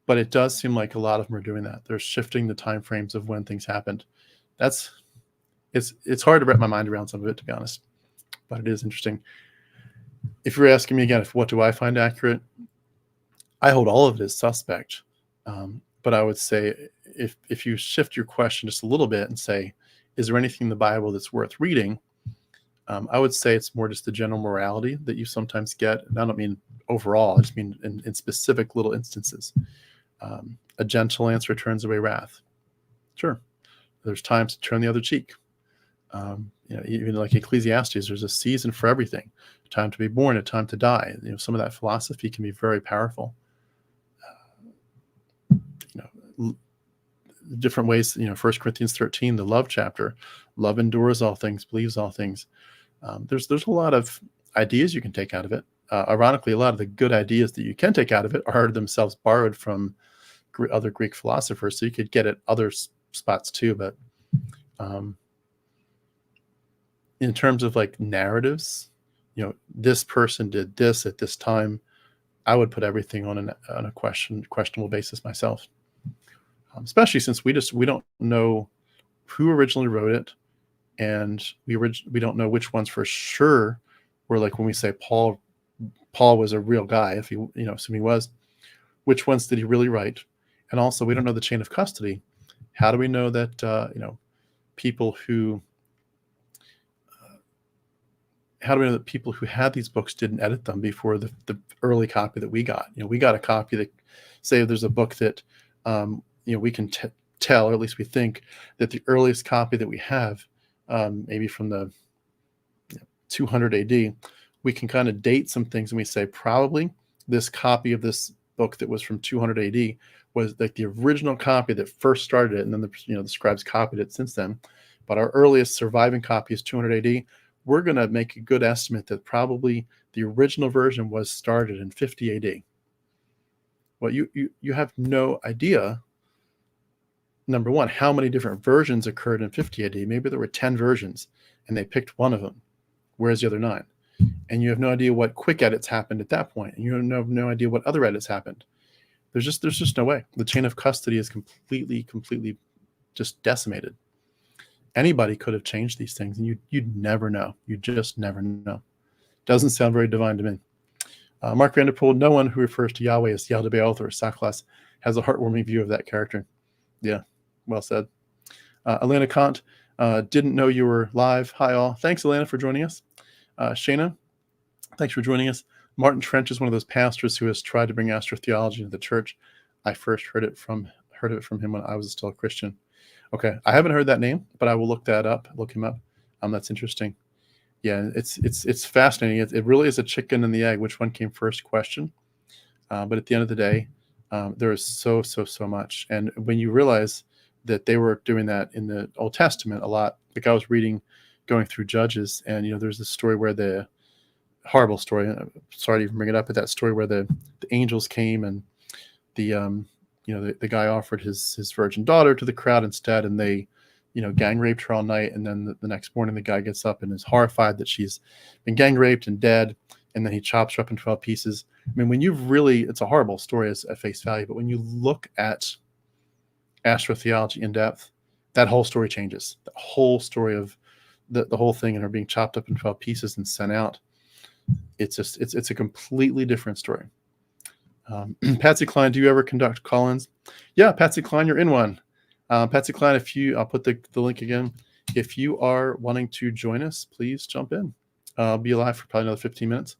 But it does seem like a lot of them are doing that. They're shifting the time frames of when things happened. It's hard to wrap my mind around some of it, to be honest, but it is interesting. If you're asking me again, what do I find accurate? I hold all of it as suspect. But I would say if you shift your question just a little bit and say, is there anything in the Bible that's worth reading? I would say it's more just the general morality that you sometimes get. And I don't mean overall, I just mean in specific little instances. A gentle answer turns away wrath. Sure. There's times to turn the other cheek. Even like Ecclesiastes, there's a season for everything. A time to be born, a time to die. Some of that philosophy can be very powerful. Different ways, 1 Corinthians 13, the love chapter. Love endures all things, believes all things. There's a lot of ideas you can take out of it. Ironically, a lot of the good ideas that you can take out of it are themselves borrowed from other Greek philosophers, so you could get at other spots too. But in terms of like narratives, this person did this at this time, I would put everything on a questionable basis myself. Especially since we don't know who originally wrote it, and we don't know which ones for sure were, like when we say Paul was a real guy, if he assume he was, which ones did he really write? And also, we don't know the chain of custody. How do we know that people who had these books didn't edit them before the early copy that we got? We got a copy that, say there's a book that we can tell, or at least we think, that the earliest copy that we have, maybe from the 200 AD, we can kind of date some things, and we say probably this copy of this book that was from 200 AD was like the original copy that first started it, and then the scribes copied it since then. But our earliest surviving copy is 200 AD. We're going to make a good estimate that probably the original version was started in 50 AD. Well, you have no idea, number one, how many different versions occurred in 50 AD. Maybe there were 10 versions, and they picked one of them. Where's the other 9? And you have no idea what quick edits happened at that point, and you have no idea what other edits happened. There's just no way. The chain of custody is completely just decimated. Anybody could have changed these things, and you'd never know. You just never know. Doesn't sound very divine to me. Mark Vanderpool, no one who refers to Yahweh as Yaldabaoth or Saklas has a heartwarming view of that character. Yeah, well said. Elena Kant, didn't know you were live. Hi all. Thanks, Elena, for joining us. Shana, thanks for joining us. Martin Trench is one of those pastors who has tried to bring Astro-theology into the church. I first heard it from him when I was still a Christian. Okay, I haven't heard that name, but I will look him up. That's interesting. Yeah, it's fascinating. It really is a chicken and the egg, which one came first question. But at the end of the day, there is so much. And when you realize that they were doing that in the Old Testament a lot, like I was going through Judges, and there's this story where the horrible story. Sorry to even bring it up, but that story where the angels came and the guy offered his virgin daughter to the crowd instead, and they gang raped her all night, and then the next morning the guy gets up and is horrified that she's been gang raped and dead, and then he chops her up in 12 pieces. I mean, when it's a horrible story at face value, but when you look at Astro-theology in depth, that whole story changes. The whole story of the whole thing and her being chopped up in 12 pieces and sent out, it's a completely different story. Patsy Cline, do you ever conduct call-ins? Yeah, Patsy Cline, you're in one. Patsy Cline, I'll put the link again. If you are wanting to join us, please jump in. I'll be live for probably another 15 minutes.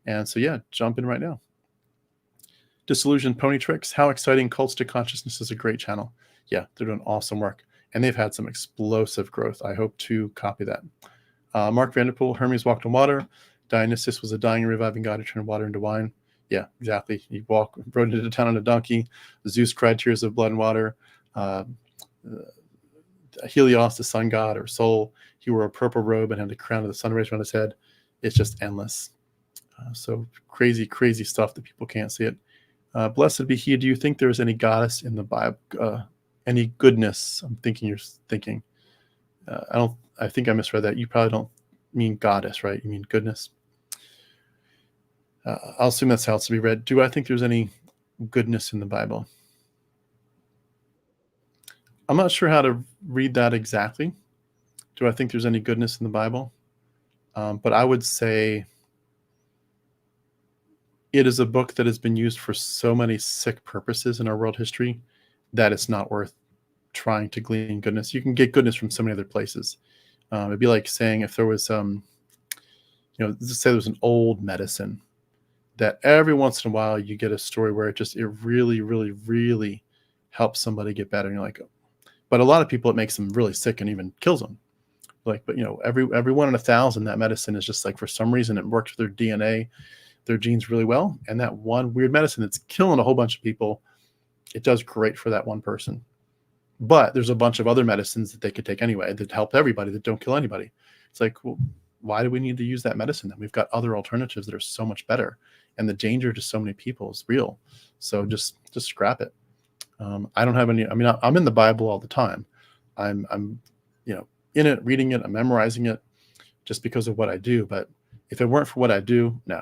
And so, yeah, jump in right now. Disillusioned Pony Tricks, how exciting. Cults to Consciousness is a great channel. Yeah, they're doing awesome work. And they've had some explosive growth. I hope to copy that. Mark Vanderpool, Hermes walked on water. Dionysus was a dying and reviving god who turned water into wine. Yeah, exactly. He rode into town on a donkey. Zeus cried tears of blood and water. Helios, the sun god or soul, he wore a purple robe and had the crown of the sun raised around his head. It's just endless. So crazy, crazy stuff that people can't see it. Blessed be he. Do you think there is any goddess in the Bible? Any goodness? I'm thinking you're thinking. I think I misread that. You probably don't mean goddess, right? You mean goodness. I'll assume that's how it's to be read. Do I think there's any goodness in the Bible? I'm not sure how to read that exactly. Do I think there's any goodness in the Bible? But I would say it is a book that has been used for so many sick purposes in our world history that it's not worth trying to glean goodness. You can get goodness from so many other places. It'd be like saying if there was, let's say there was an old medicine that every once in a while you get a story where it really, really, really helps somebody get better. And you're like, but a lot of people, it makes them really sick and even kills them. Like, but every 1 in 1,000, that medicine is just like, for some reason, it works with their DNA, their genes really well. And that one weird medicine that's killing a whole bunch of people, it does great for that one person. But there's a bunch of other medicines that they could take anyway that help everybody, that don't kill anybody. It's like, well, why do we need to use that medicine then? We've got other alternatives that are so much better. And the danger to so many people is real. So just scrap it. I don't have any, I'm in the Bible all the time. I'm in it, reading it, I'm memorizing it just because of what I do. But if it weren't for what I do, no,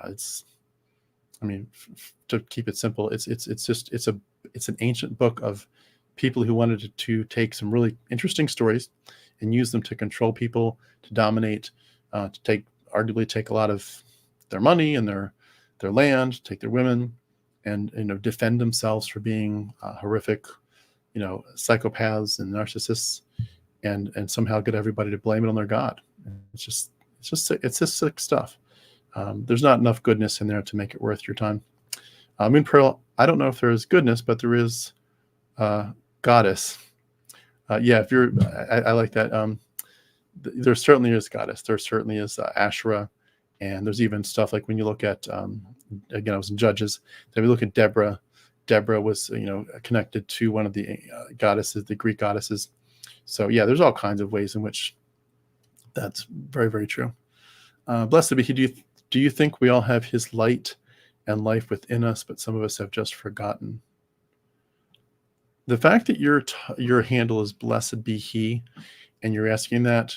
to keep it simple, it's an ancient book of people who wanted to take some really interesting stories and use them to control people, to dominate, to arguably take a lot of their money and their land, take their women, and defend themselves for being horrific, psychopaths and narcissists, and somehow get everybody to blame it on their God. It's just sick stuff. There's not enough goodness in there to make it worth your time. Moon Pearl, I don't know if there is goodness, but there is goddess. Yeah, I like that. There certainly is goddess. There certainly is Asherah, and there's even stuff like when you look at, again, I was in Judges. Then we look at Deborah. Deborah was, connected to one of the goddesses, the Greek goddesses. So yeah, there's all kinds of ways in which that's very, very true. Blessed be he. Do you think we all have his light and life within us, but some of us have just forgotten? The fact that your handle is blessed be he, and you're asking that,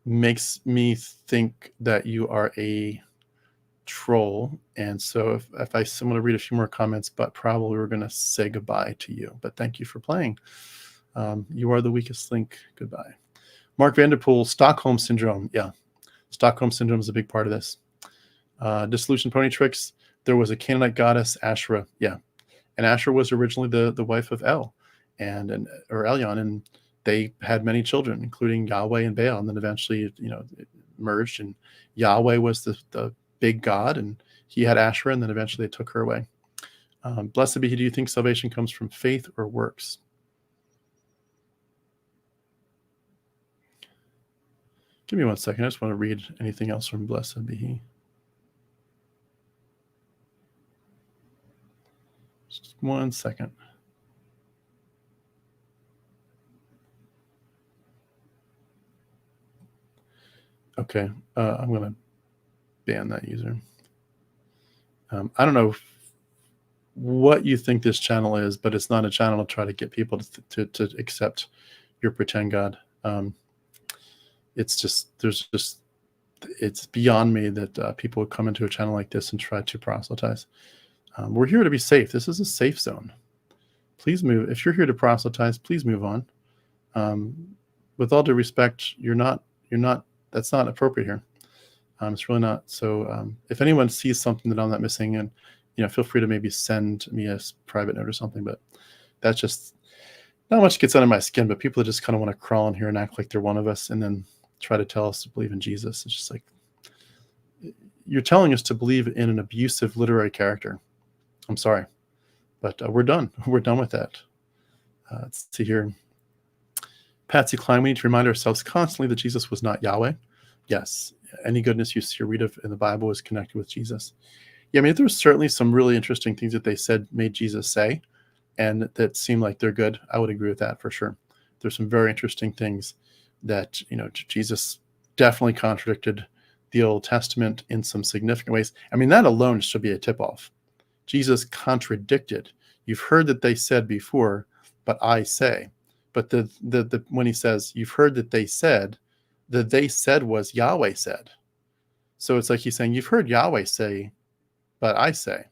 makes me think that you are a troll. And so if I'm going to read a few more comments, but probably we're going to say goodbye to you. But thank you for playing. You are the weakest link. Goodbye. Mark Vanderpool, Stockholm Syndrome. Yeah, Stockholm Syndrome is a big part of this. Dissolution Pony Tricks. There was a Canaanite goddess, Asherah. Yeah. And Asherah was originally the wife of El or Elyon, and they had many children, including Yahweh and Baal. And then eventually, it merged, and Yahweh was the big god, and he had Asherah, and then eventually they took her away. Blessed be he. Do you think salvation comes from faith or works? Give me 1 second. I just want to read anything else from Blessed be he. Just 1 second. Okay, I'm going to ban that user. I don't know what you think this channel is, but it's not a channel to try to get people to accept your pretend God. It's beyond me that people would come into a channel like this and try to proselytize. We're here to be safe. This is a safe zone. Please move. If you're here to proselytize, please move on. With all due respect, you're not. That's not appropriate here. It's really not. So if anyone sees something that I'm not missing, and feel free to maybe send me a private note or something. But that's just not much gets under my skin. But people that just kind of want to crawl in here and act like they're one of us, and then try to tell us to believe in Jesus. It's just like, you're telling us to believe in an abusive literary character. I'm sorry, but we're done. We're done with that. Let's see here. Patsy Klein, we need to remind ourselves constantly that Jesus was not Yahweh. Yes, any goodness you see or read of in the Bible is connected with Jesus. Yeah, I mean, there's certainly some really interesting things that they said made Jesus say, and that seem like they're good. I would agree with that for sure. There's some very interesting things that, Jesus definitely contradicted the Old Testament in some significant ways. I mean, that alone should be a tip-off. Jesus contradicted. You've heard that they said before, but I say. But when he says, you've heard that they said, the they said was Yahweh said. So it's like he's saying, you've heard Yahweh say, but I say.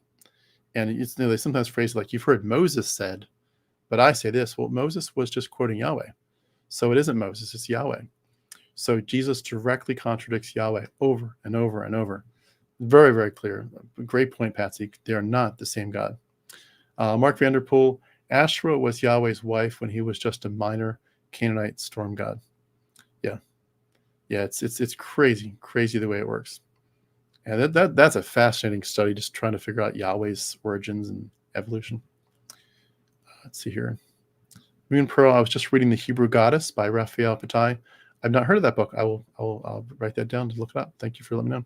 And they sometimes phrase it like, you've heard Moses said, but I say this. Well, Moses was just quoting Yahweh. So it isn't Moses, it's Yahweh. So Jesus directly contradicts Yahweh over and over and over. Very, very clear. Great point, Patsy. They are not the same God. Mark Vanderpool, Ashra was Yahweh's wife when he was just a minor Canaanite storm god. Yeah, it's crazy the way it works. And that's a fascinating study, just trying to figure out Yahweh's origins and evolution. Let's see here. Moon Pearl, I was just reading The Hebrew Goddess by Raphael Patai. I've not heard of that book. I'll write that down to look it up. Thank you for letting me know.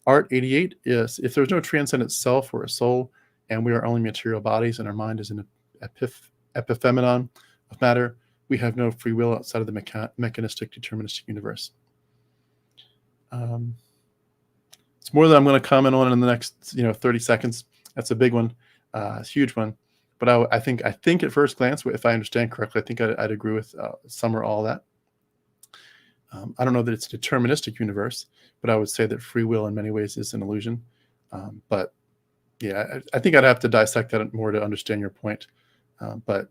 Art 88 is, if there's no transcendent self or a soul, and we are only material bodies, and our mind is an epiphenomenon of matter, we have no free will outside of the mechanistic, deterministic universe. It's more than I'm going to comment on in the next 30 seconds. That's a big one, a huge one. But I think at first glance, if I understand correctly, I think I'd agree with some or all of that. I don't know that it's a deterministic universe, but I would say that free will in many ways is an illusion. But yeah, I think I'd have to dissect that more to understand your point. But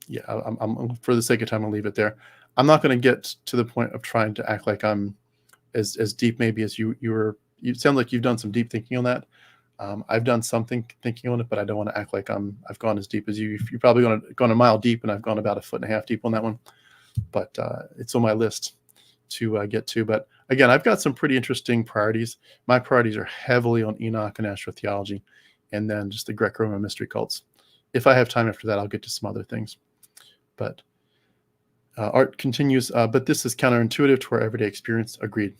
yeah, I'm for the sake of time, I'll leave it there. I'm not going to get to the point of trying to act like I'm as deep maybe as you were. You sound like you've done some deep thinking on that. I've done something thinking on it, but I don't want to act like I've gone as deep as you. You're probably gone a mile deep, and I've gone about 1.5 feet deep on that one. But it's on my list to get to. But again, I've got some pretty interesting priorities. My priorities are heavily on Enoch and Astro-theology, and then just the Greco-Roman mystery cults. If I have time after that, I'll get to some other things. But Art continues, but this is counterintuitive to our everyday experience. Agreed.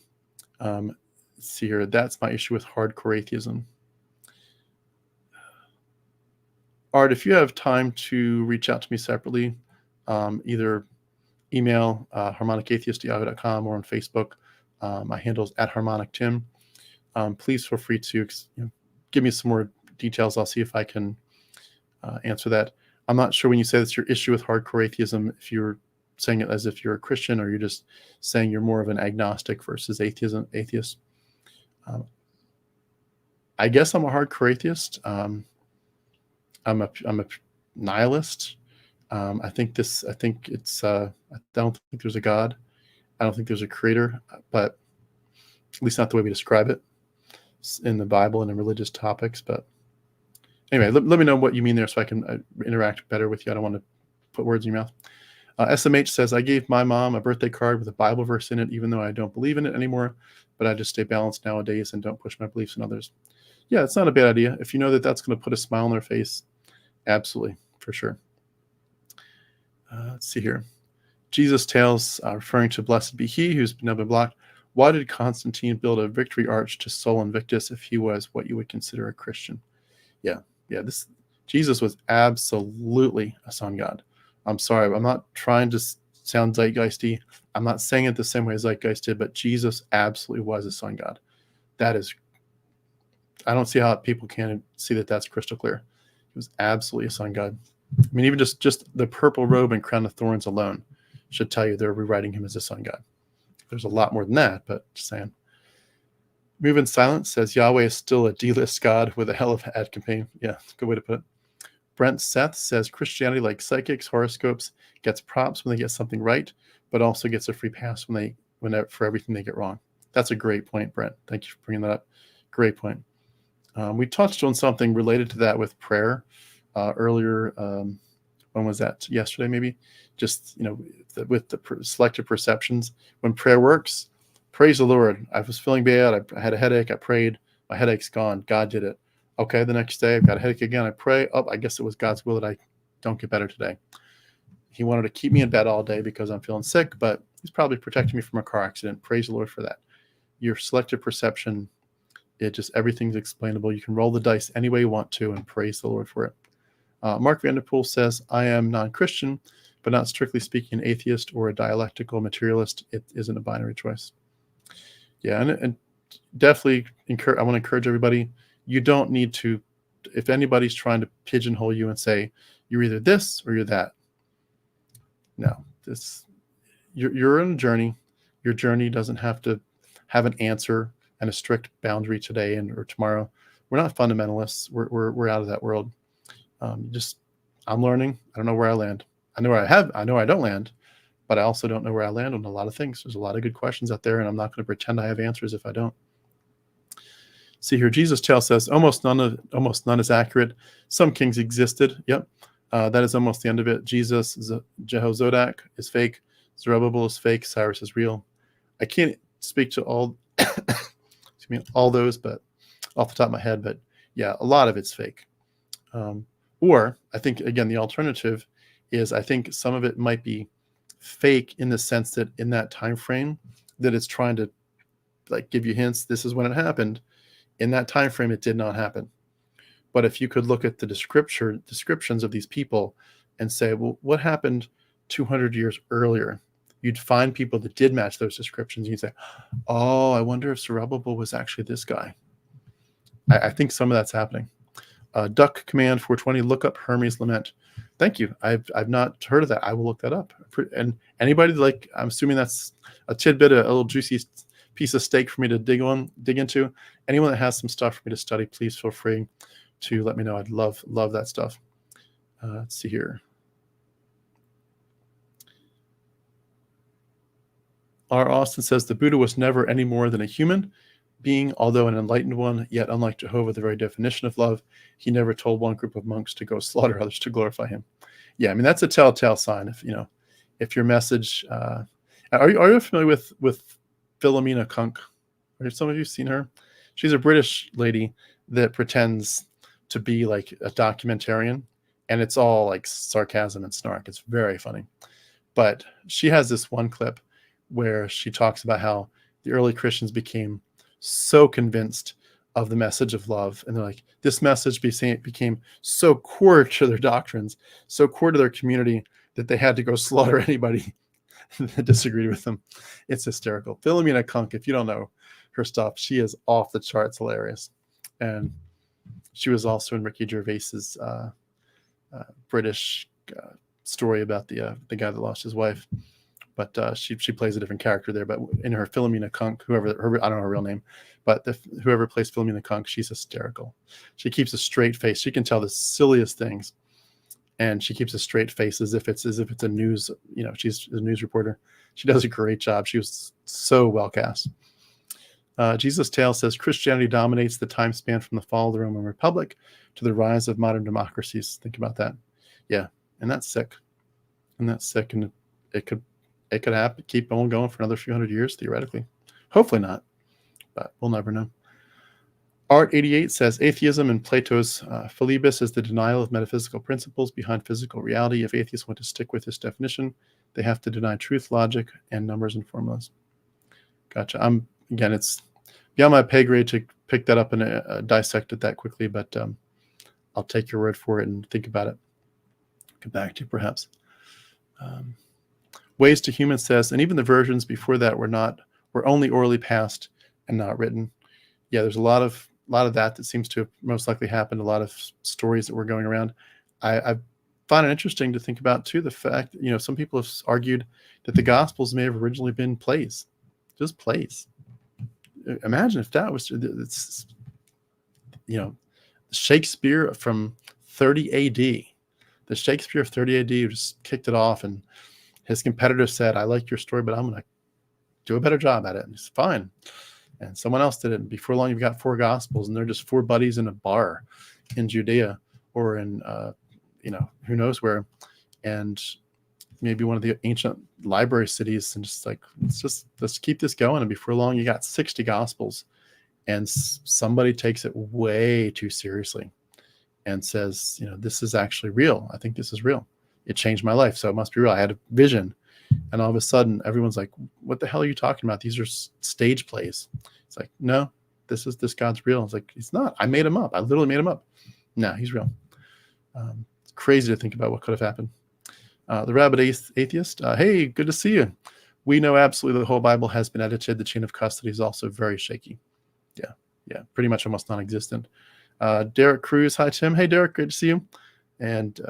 Let's see here. That's my issue with hardcore atheism. Art, if you have time to reach out to me separately, either email harmonicatheist@yahoo.com or on Facebook. My handle is @harmonictim. Please feel free to give me some more details. I'll see if I can answer that. I'm not sure when you say that's your issue with hardcore atheism, if you're saying it as if you're a Christian, or you're just saying you're more of an agnostic versus atheist. I guess I'm a hardcore atheist. I'm a nihilist. I don't think there's a God. I don't think there's a creator, but at least not the way we describe it in the Bible and in religious topics. But anyway, let me know what you mean there so I can interact better with you. I don't want to put words in your mouth. SMH says, I gave my mom a birthday card with a Bible verse in it, even though I don't believe in it anymore, but I just stay balanced nowadays and don't push my beliefs on others. Yeah, it's not a bad idea. If you know that that's going to put a smile on their face, absolutely, for sure. Let's see here. Jesus Tales, referring to blessed be he who's now been blocked. Why did Constantine build a victory arch to Sol Invictus if he was what you would consider a Christian? Yeah. Jesus was absolutely a sun god. I'm sorry, I'm not trying to sound zeitgeisty. I'm not saying it the same way as Zeitgeist did, but Jesus absolutely was a sun god. That is, I don't see how people can see that that's crystal clear. He was absolutely a sun god. I mean, even just the purple robe and crown of thorns alone should tell you they're rewriting him as a sun god. There's a lot more than that, but just saying. Move in Silence says Yahweh is still a D-list god with a hell of an ad campaign. Yeah, good way to put it. Brent Seth says Christianity, like psychics, horoscopes, gets props when they get something right, but also gets a free pass for everything they get wrong. That's a great point, Brent. Thank you for bringing that up. Great point. We touched on something related to that with prayer earlier. When was that? Yesterday, maybe? Just, with the selective perceptions. When prayer works, praise the Lord. I was feeling bad. I had a headache. I prayed. My headache's gone. God did it. Okay, the next day I've got a headache again. I pray. Oh, I guess it was God's will that I don't get better today. He wanted to keep me in bed all day because I'm feeling sick, but he's probably protecting me from a car accident. Praise the Lord for that. Your selective perception, everything's explainable. You can roll the dice any way you want to, and praise the Lord for it. Mark Vanderpool says, I am non-Christian, but not strictly speaking an atheist or a dialectical materialist. It isn't a binary choice. Yeah, and definitely I want to encourage everybody, you don't need to, if anybody's trying to pigeonhole you and say, you're either this or you're that. No, you're on a journey. Your journey doesn't have to have an answer and a strict boundary today or tomorrow. We're not fundamentalists. We're out of that world. I'm learning. I don't know where I land. I know I don't land, but I also don't know where I land on a lot of things. There's a lot of good questions out there, and I'm not going to pretend I have answers if I don't. See here, Jesus' tale says almost none is accurate. Some kings existed. Yep, that is almost the end of it. Jehozodak is fake. Zerubbabel is fake. Cyrus is real. I can't speak to all all those, but off the top of my head. But yeah, a lot of it's fake. Or I think, again, the alternative is I think some of it might be fake in the sense that in that time frame that it's trying to like give you hints. This is when it happened. In that time frame, it did not happen. But if you could look at the descriptions of these people and say, well, what happened 200 years earlier? You'd find people that did match those descriptions. And you'd say, oh, I wonder if Zerubbabel was actually this guy. I think some of that's happening. Duck Command 420, look up Hermes Lament. Thank you. I've not heard of that. I will look that up. And anybody, like, I'm assuming that's a tidbit, a little juicy piece of steak for me to dig into. Anyone that has some stuff for me to study, please feel free to let me know. I'd love that stuff. Let's see here. R. Austin says the Buddha was never any more than a human being, although an enlightened one, yet unlike Jehovah, the very definition of love, he never told one group of monks to go slaughter others to glorify him. Yeah, I mean, that's a telltale sign. If your message, are you familiar with Philomena Kunk? Have some of you seen her? She's a British lady that pretends to be like a documentarian, and it's all like sarcasm and snark. It's very funny. But she has this one clip where she talks about how the early Christians became so convinced of the message of love, and they're like, this message became so core to their doctrines, so core to their community, that they had to go slaughter anybody that disagreed with them. It's hysterical. Philomena Kunk, if you don't know her stuff, she is off the charts hilarious. And she was also in Ricky Gervais's British story about the guy that lost his wife. But she plays a different character there. But in her Philomena Kunk, I don't know her real name, but whoever plays Philomena Kunk, she's hysterical. She keeps a straight face. She can tell the silliest things, and she keeps a straight face as if it's a news. She's a news reporter. She does a great job. She was so well cast. Jesus' Tale says Christianity dominates the time span from the fall of the Roman Republic to the rise of modern democracies. Think about that. Yeah, and that's sick. And it could happen, keep on going for another few hundred years, theoretically. Hopefully not, but we'll never know. Art88 says, atheism in Plato's Philebus is the denial of metaphysical principles behind physical reality. If atheists want to stick with this definition, they have to deny truth, logic, and numbers and formulas. Gotcha. It's beyond my pay grade to pick that up and dissect it that quickly, but I'll take your word for it and think about it. Get back to you, perhaps. Ways to Human says, and even the versions before that were only orally passed and not written. Yeah, there's a lot of that seems to have most likely happened. A lot of stories that were going around. I find it interesting to think about too, the fact, some people have argued that the Gospels may have originally been plays, just plays. Imagine if that was, Shakespeare from 30 AD. The Shakespeare of 30 AD just kicked it off, and his competitor said, I like your story, but I'm going to do a better job at it. And it's fine. And someone else did it. And before long, you've got 4 Gospels, and they're just 4 buddies in a bar in Judea or in, who knows where. And maybe one of the ancient library cities, and just like, let's keep this going. And before long, you got 60 Gospels, and somebody takes it way too seriously and says, this is actually real. I think this is real. it changed my life. So it must be real. I had a vision. And all of a sudden, everyone's like, what the hell are you talking about? These are stage plays. It's like, no, this God's real. It's like, he's not. I made him up. I literally made him up. No, he's real. It's crazy to think about what could have happened. The Rabid Atheist. Hey, good to see you. We know absolutely the whole Bible has been edited. The chain of custody is also very shaky. Yeah, pretty much almost non-existent. Derek Cruz. Hi, Tim. Hey, Derek. Great to see you. And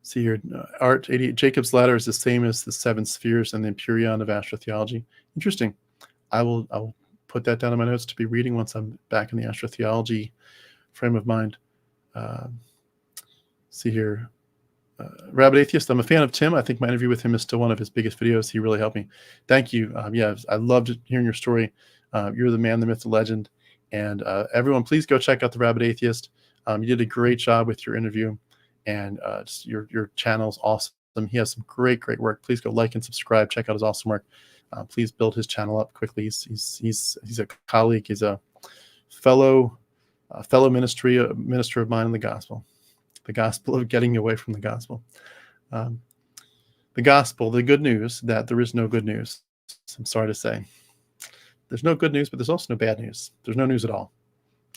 see here, Art 88. Jacob's ladder is the same as the seven spheres and the Empyrean of Astro-theology. Interesting. I will put that down in my notes to be reading once I'm back in the Astro-theology frame of mind. See here. Rabid Atheist. I'm a fan of Tim. I think my interview with him is still one of his biggest videos. He really helped me. Thank you. Yeah, I loved hearing your story. You're the man, the myth, the legend. And everyone, please go check out the Rabid Atheist. You did a great job with your interview, and your channel's awesome. He has some great work. Please go like and subscribe. Check out his awesome work. Please build his channel up quickly. He's a colleague. He's a fellow minister of mine in the gospel of getting away from the gospel. The gospel, the good news that there is no good news. I'm sorry to say. There's no good news, but there's also no bad news. There's no news at all.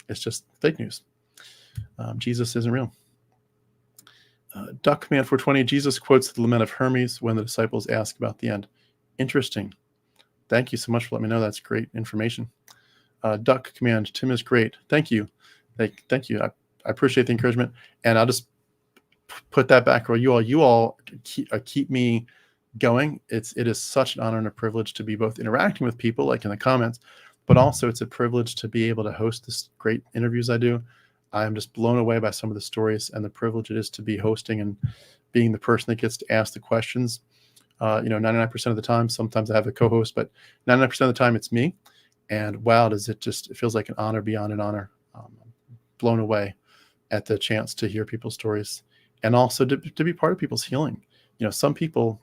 It's just fake news. Jesus isn't real. Duck Command 420, Jesus quotes the Lament of Hermes when the disciples ask about the end. Interesting. Thank you so much for letting me know. That's great information. Duck Command, Tim is great. Thank you. Thank you. I appreciate the encouragement. And I'll just put that back where you all keep me going. It is such an honor and a privilege to be both interacting with people, like in the comments, but also it's a privilege to be able to host this great interviews I do. I'm just blown away by some of the stories and the privilege it is to be hosting and being the person that gets to ask the questions. 99% of the time, sometimes I have a co-host, but 99% of the time it's me. And wow, it feels like an honor beyond an honor. Blown away at the chance to hear people's stories and also to be part of people's healing. Some people,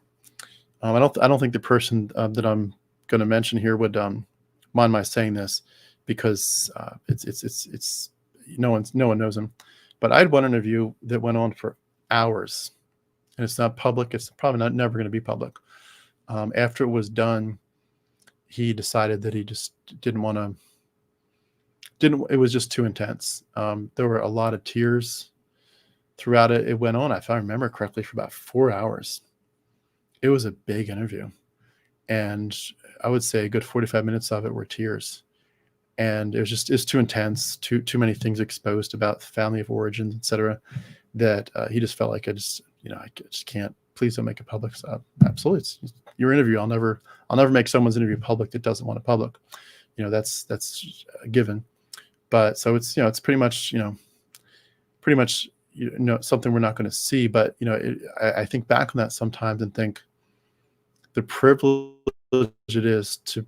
I don't think the person that I'm going to mention here would mind my saying this, because it's no one knows him. But I had one interview that went on for hours, and it's not public. It's probably never going to be public. After it was done, he decided that he just didn't want to. It was just too intense. There were a lot of tears throughout it. It went on, if I remember correctly, for about 4 hours. It was a big interview, and I would say a good 45 minutes of it were tears. And it's too intense, too many things exposed about family of origins, etc. That he just felt like I just can't. Please don't make it public. So, absolutely, it's your interview. I'll never make someone's interview public that doesn't want it public. That's a given. But so it's pretty much something we're not going to see. But I think back on that sometimes and think the privilege it is to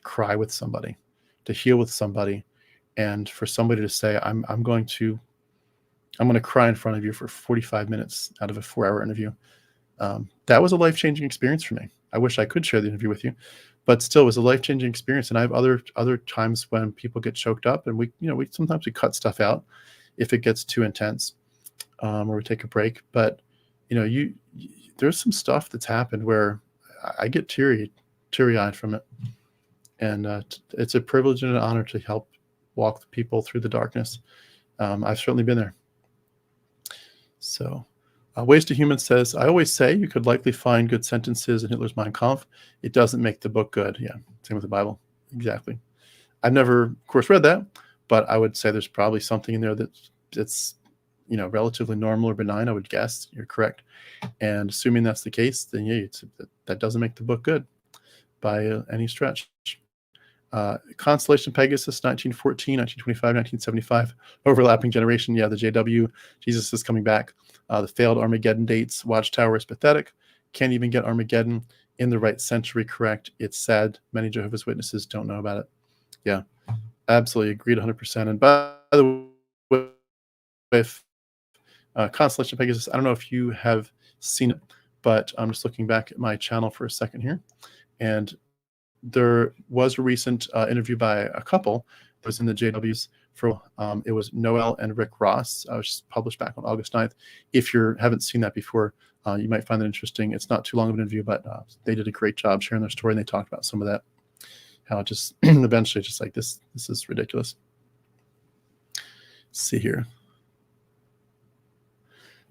cry with somebody, to heal with somebody, and for somebody to say, I'm going to cry in front of you for 45 minutes out of a 4-hour interview. That was a life-changing experience for me. I wish I could share the interview with you, but still it was a life-changing experience. And I have other times when people get choked up, and we sometimes we cut stuff out if it gets too intense, or we take a break. But there's some stuff that's happened where I get teary-eyed from it. And it's a privilege and an honor to help walk people through the darkness. I've certainly been there. So, Ways to Human says, I always say you could likely find good sentences in Hitler's Mein Kampf. It doesn't make the book good. Yeah, same with the Bible. Exactly. I've never, of course, read that, but I would say there's probably something in there that's relatively normal or benign. I would guess you're correct. And assuming that's the case, then yeah, that doesn't make the book good by any stretch. Constellation Pegasus, 1914, 1925, 1975, overlapping generation. Yeah, the JW, Jesus is coming back. The failed Armageddon dates, Watchtower is pathetic. Can't even get Armageddon in the right century correct. It's sad. Many Jehovah's Witnesses don't know about it. Yeah, absolutely agreed 100%. And by the way, with Constellation Pegasus, I don't know if you have seen it, but I'm just looking back at my channel for a second here. And there was a recent interview by a couple was in the JWs for it was Noel and Rick Ross. It was published back on August 9th. If you haven't seen that before, you might find it interesting. It's not too long of an interview, but they did a great job sharing their story, and they talked about some of that, how it just eventually just like this is ridiculous. Let's see here.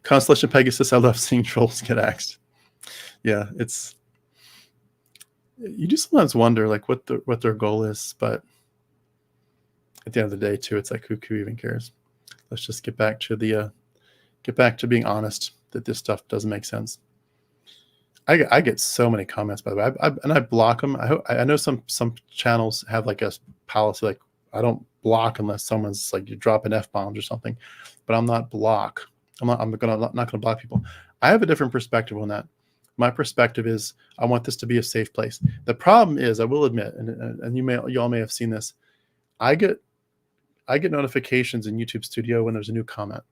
Constellation Pegasus, I love seeing trolls get axed. Yeah, you do sometimes wonder like what their goal is, but at the end of the day too, it's like who even cares? Let's just get back to being honest that this stuff doesn't make sense. I get so many comments, by the way, and I block them. I know some channels have like a policy like I don't block unless someone's like you drop an F-bomb or something, but I'm not block. I'm not gonna block people. I have a different perspective on that. My perspective is I want this to be a safe place. The problem is, I will admit, and you all may have seen this, I get notifications in YouTube Studio when there's a new comment,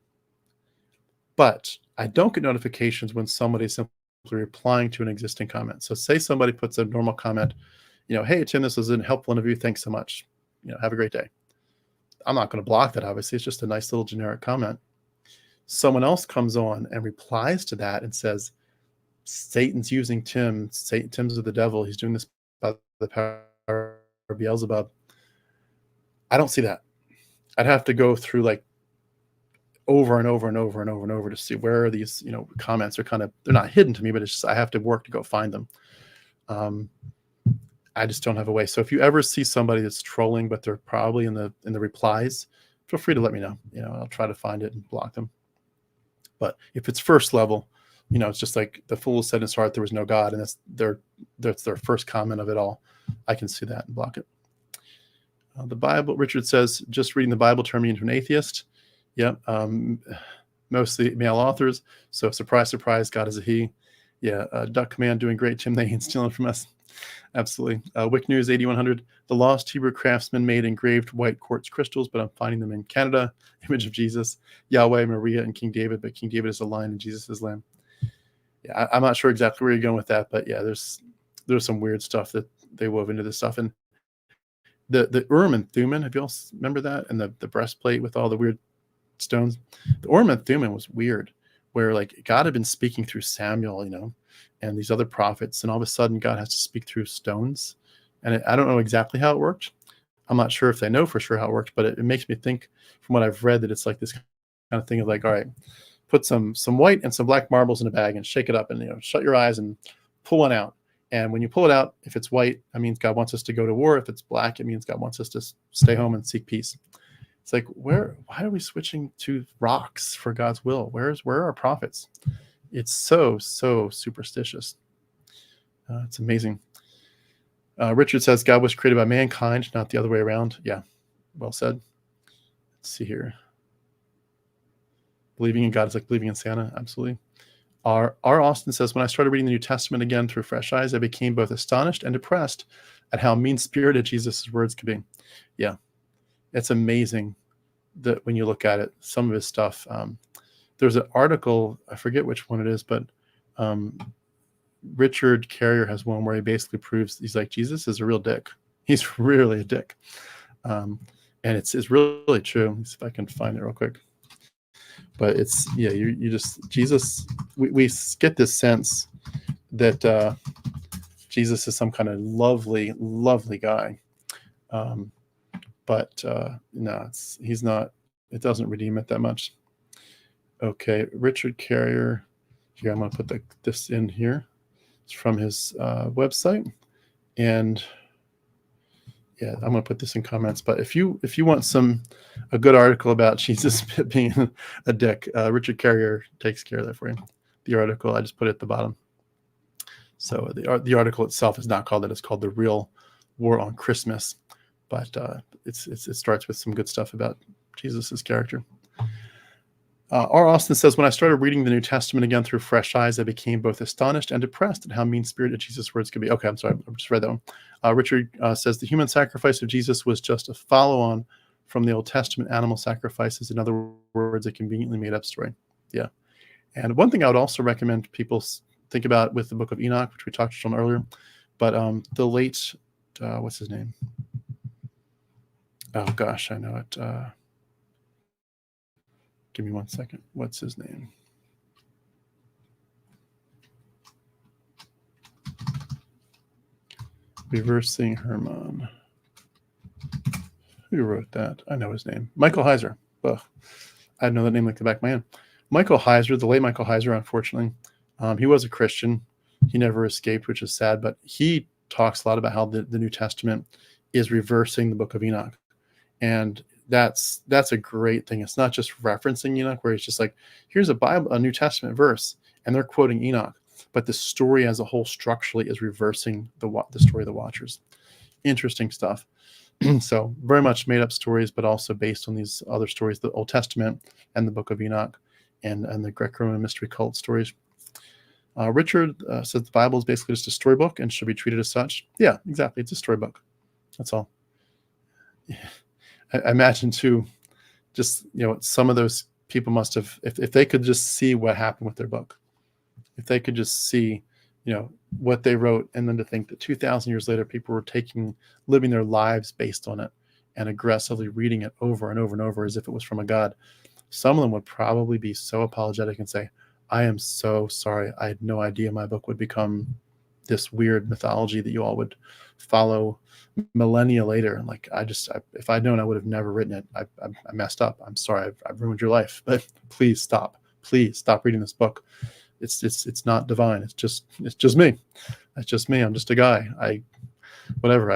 but I don't get notifications when somebody's simply replying to an existing comment. So say somebody puts a normal comment, hey Tim, this was a helpful interview, thanks so much, have a great day. I'm not going to block that, obviously. It's just a nice little generic comment. Someone else comes on and replies to that and says, Satan's using Tim. Tim's of the devil. He's doing this by the power of Beelzebub. I don't see that. I'd have to go through like over and over and over and over and over to see where these comments are they're not hidden to me, but it's just I have to work to go find them. I just don't have a way. So if you ever see somebody that's trolling, but they're probably in the replies, feel free to let me know. I'll try to find it and block them. But if it's first level, it's just like the fool said in his heart there was no God, and that's their first comment of it all. I can see that and block it. The Bible, Richard says, just reading the Bible turned me into an atheist. Yeah, mostly male authors. So surprise, surprise, God is a he. Yeah, Duck Command doing great. Tim, they ain't stealing from us. Absolutely. Wick News 8100. The lost Hebrew craftsman made engraved white quartz crystals, but I'm finding them in Canada. Image of Jesus, Yahweh, Maria, and King David, but King David is a lion and Jesus is lamb. Yeah, I'm not sure exactly where you're going with that, but yeah, there's some weird stuff that they wove into this stuff. And the Urim and Thummim, have you all remember that? And the breastplate with all the weird stones. The Urim and Thummim was weird, where like God had been speaking through Samuel, and these other prophets, and all of a sudden God has to speak through stones. And I don't know exactly how it worked. I'm not sure if they know for sure how it worked, but it makes me think from what I've read that it's like this kind of thing of like, all right, put some white and some black marbles in a bag and shake it up and shut your eyes and pull one out. And when you pull it out, if it's white, that means God wants us to go to war. If it's black, it means God wants us to stay home and seek peace. It's like, why are we switching to rocks for God's will? Where are our prophets? It's so superstitious. It's amazing. Richard says God was created by mankind, not the other way around. Yeah, well said. Let's see here. Believing in God is like believing in Santa. Absolutely. R. Austin says, when I started reading the New Testament again through fresh eyes, I became both astonished and depressed at how mean-spirited Jesus' words could be. Yeah, it's amazing that when you look at it, some of his stuff. There's an article, I forget which one it is, but Richard Carrier has one where he basically proves, he's like, Jesus is a real dick. He's really a dick. And it's really true. Let me see if I can find it real quick. But it's, yeah, you just, Jesus, we get this sense that Jesus is some kind of lovely, lovely guy. But no, he's not, it doesn't redeem it that much. Okay, Richard Carrier, here, I'm going to put this in here. It's from his website. And yeah, I'm going to put this in comments. But if you want a good article about Jesus being a dick, Richard Carrier takes care of that for you. The article, I just put it at the bottom. So the article itself is not called that. It's called The Real War on Christmas. But it starts with some good stuff about Jesus's character. R. Austin says, when I started reading the New Testament again through fresh eyes, I became both astonished and depressed at how mean-spirited Jesus' words could be. Okay, I'm sorry. I just read that one. Richard says, the human sacrifice of Jesus was just a follow-on from the Old Testament animal sacrifices. In other words, a conveniently made-up story. Yeah. And one thing I would also recommend people think about with the book of Enoch, which we talked on earlier, but the late, what's his name? Oh gosh, I know it. Give me 1 second. What's his name? Reversing Herman. Who wrote that? I know his name. Michael Heiser. Ugh. I know that name like the back of my hand. Michael Heiser, the late Michael Heiser, unfortunately, he was a Christian. He never escaped, which is sad, but he talks a lot about how the New Testament is reversing the book of Enoch. And that's a great thing. It's not just referencing Enoch, where it's just like, here's a New Testament verse, and they're quoting Enoch, but the story as a whole structurally is reversing the story of the Watchers. Interesting stuff. So very much made up stories, but also based on these other stories, the Old Testament and the book of Enoch and the Greco-Roman mystery cult stories. Richard says the Bible is basically just a storybook and should be treated as such. Yeah, exactly. It's a storybook. That's all. I imagine too, just, some of those people must have, if they could just see what happened with their book, if they could just see, what they wrote, and then to think that 2,000 years later, people were living their lives based on it and aggressively reading it over and over and over as if it was from a God. Some of them would probably be so apologetic and say, I am so sorry. I had no idea my book would become this weird mythology that you all would follow millennia later. And like, if I'd known, I would have never written it. I messed up. I'm sorry. I've ruined your life, but please stop reading this book. It's not divine. It's just me. It's just me. I'm just a guy. I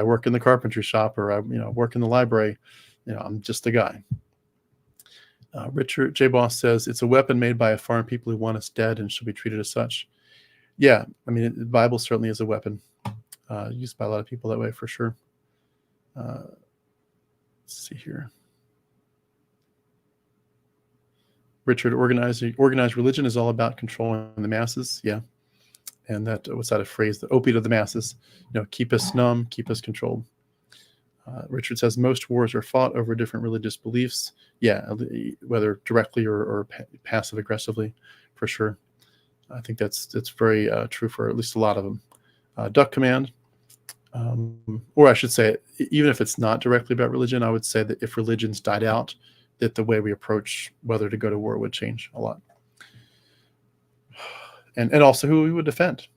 work in the carpentry shop, or I work in the library. I'm just a guy. Richard J. Boss says it's a weapon made by a foreign people who want us dead and should be treated as such. Yeah, I mean, the Bible certainly is a weapon used by a lot of people that way, for sure. Let's see here. Richard, organized religion is all about controlling the masses. Yeah. And what's that a phrase? The opiate of the masses. Keep us numb, keep us controlled. Richard says most wars are fought over different religious beliefs. Yeah, whether directly or passive aggressively, for sure. I think that's very true for at least a lot of them. Duck Command, or I should say, even if it's not directly about religion, I would say that if religions died out, that the way we approach whether to go to war would change a lot. And also who we would defend.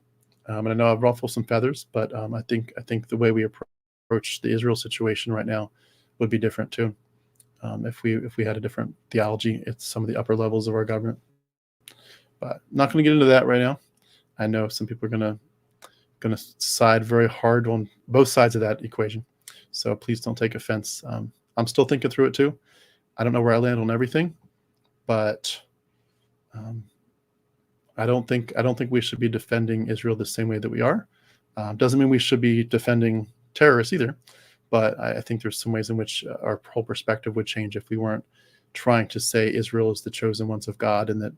And I know I've ruffled some feathers, but I think the way we approach the Israel situation right now would be different too. If we had a different theology at some of the upper levels of our government. But not going to get into that right now. I know some people are going to side very hard on both sides of that equation. So please don't take offense. I'm still thinking through it too. I don't know where I land on everything, but I don't think we should be defending Israel the same way that we are. Doesn't mean we should be defending terrorists either, but I think there's some ways in which our whole perspective would change if we weren't trying to say Israel is the chosen ones of God, and that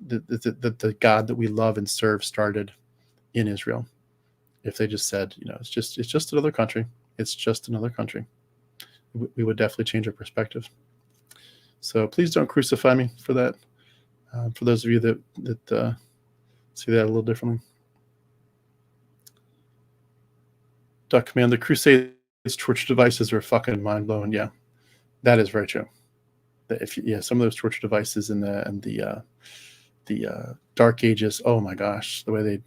the God that we love and serve started in Israel. If they just said, it's just another country. It's just another country. We would definitely change our perspective. So please don't crucify me for that. For those of you that see that a little differently. Duck Command, the Crusades torture devices are fucking mind blowing. Yeah, that is very true. Some of those torture devices in the Dark Ages. Oh my gosh, the way they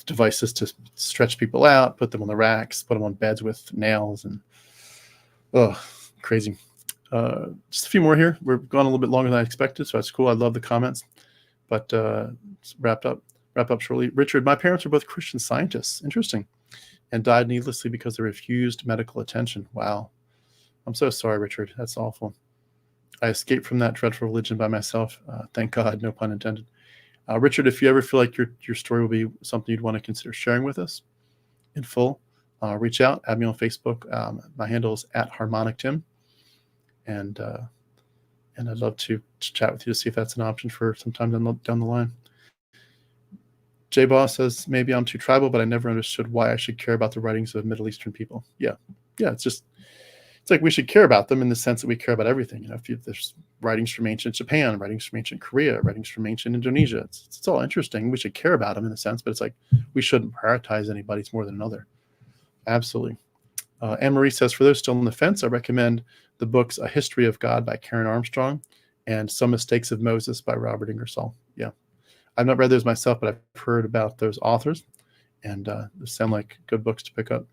devices to stretch people out, put them on the racks, put them on beds with nails, and crazy. Just a few more here. We're gone a little bit longer than I expected, so that's cool. I love the comments, but wrap up shortly. Richard, my parents were both Christian scientists. Interesting. And died needlessly because they refused medical attention. Wow. I'm so sorry, Richard. That's awful. I escaped from that dreadful religion by myself. Thank God, no pun intended. Richard, if you ever feel like your story will be something you'd want to consider sharing with us in full, reach out, add me on Facebook. My handle is @HarmonicTim. And I'd love to chat with you to see if that's an option for some time down the line. J Boss says, maybe I'm too tribal, but I never understood why I should care about the writings of Middle Eastern people. Yeah, it's like we should care about them in the sense that we care about everything. If there's writings from ancient Japan, writings from ancient Korea, writings from ancient Indonesia, it's all interesting. We should care about them in a sense, but it's like we shouldn't prioritize anybody's more than another. Absolutely. Anne-Marie says, for those still on the fence, I recommend the books A History of God by Karen Armstrong and Some Mistakes of Moses by Robert Ingersoll. Yeah. I've not read those myself, but I've heard about those authors, and they sound like good books to pick up.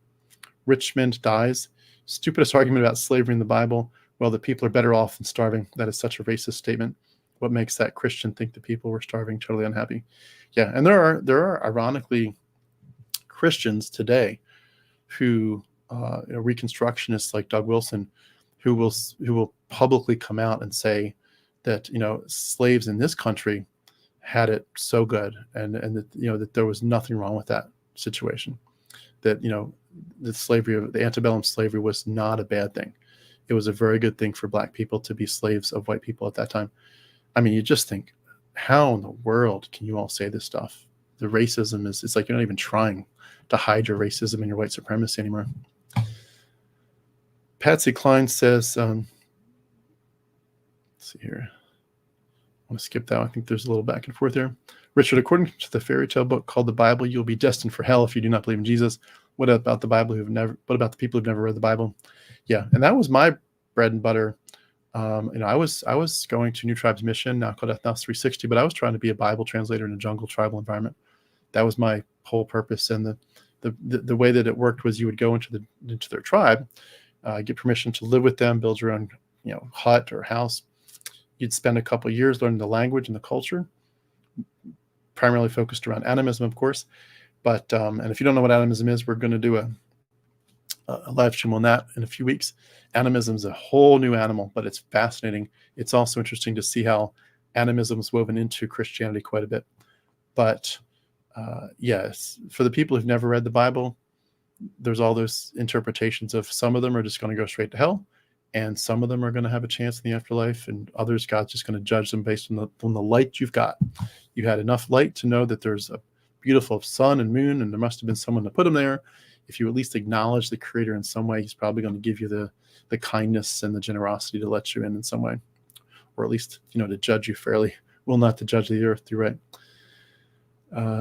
Richmond Dies. Stupidest argument about slavery in the Bible. Well, the people are better off than starving. That is such a racist statement. What makes that Christian think the people were starving, totally unhappy? Yeah, and there are ironically Christians today who Reconstructionists like Doug Wilson, who will publicly come out and say that slaves in this country had it so good, and that that there was nothing wrong with that situation, that the slavery, the antebellum slavery, was not a bad thing. It was a very good thing for black people to be slaves of white people at that time. I mean, you just think, how in the world can you all say this stuff? The racism it's like you're not even trying to hide your racism and your white supremacy anymore. Patsy Cline says, let's see here. I want to skip that one. I think there's a little back and forth here. Richard, according to the fairy tale book called the Bible, you'll be destined for hell if you do not believe in Jesus. What about the Bible what about the people who've never read the Bible? Yeah, and that was my bread and butter. I was going to New Tribes Mission, now called Ethnos 360, but I was trying to be a Bible translator in a jungle tribal environment. That was my whole purpose. And the way that it worked was you would go into their tribe, get permission to live with them, build your own hut or house. You'd spend a couple of years learning the language and the culture, primarily focused around animism, of course. But and if you don't know what animism is, we're going to do a live stream on that in a few weeks. Animism is a whole new animal, but it's fascinating. It's also interesting to see how animism is woven into Christianity quite a bit. But yes, for the people who've never read the Bible, there's all those interpretations of some of them are just going to go straight to hell, and some of them are going to have a chance in the afterlife, and others God's just going to judge them based on the light you've got. You had enough light to know that there's a beautiful sun and moon, and there must have been someone to put them there. If you at least acknowledge the Creator in some way, He's probably going to give you the kindness and the generosity to let you in some way, or at least to judge you fairly. Will not to judge the earth. You're right.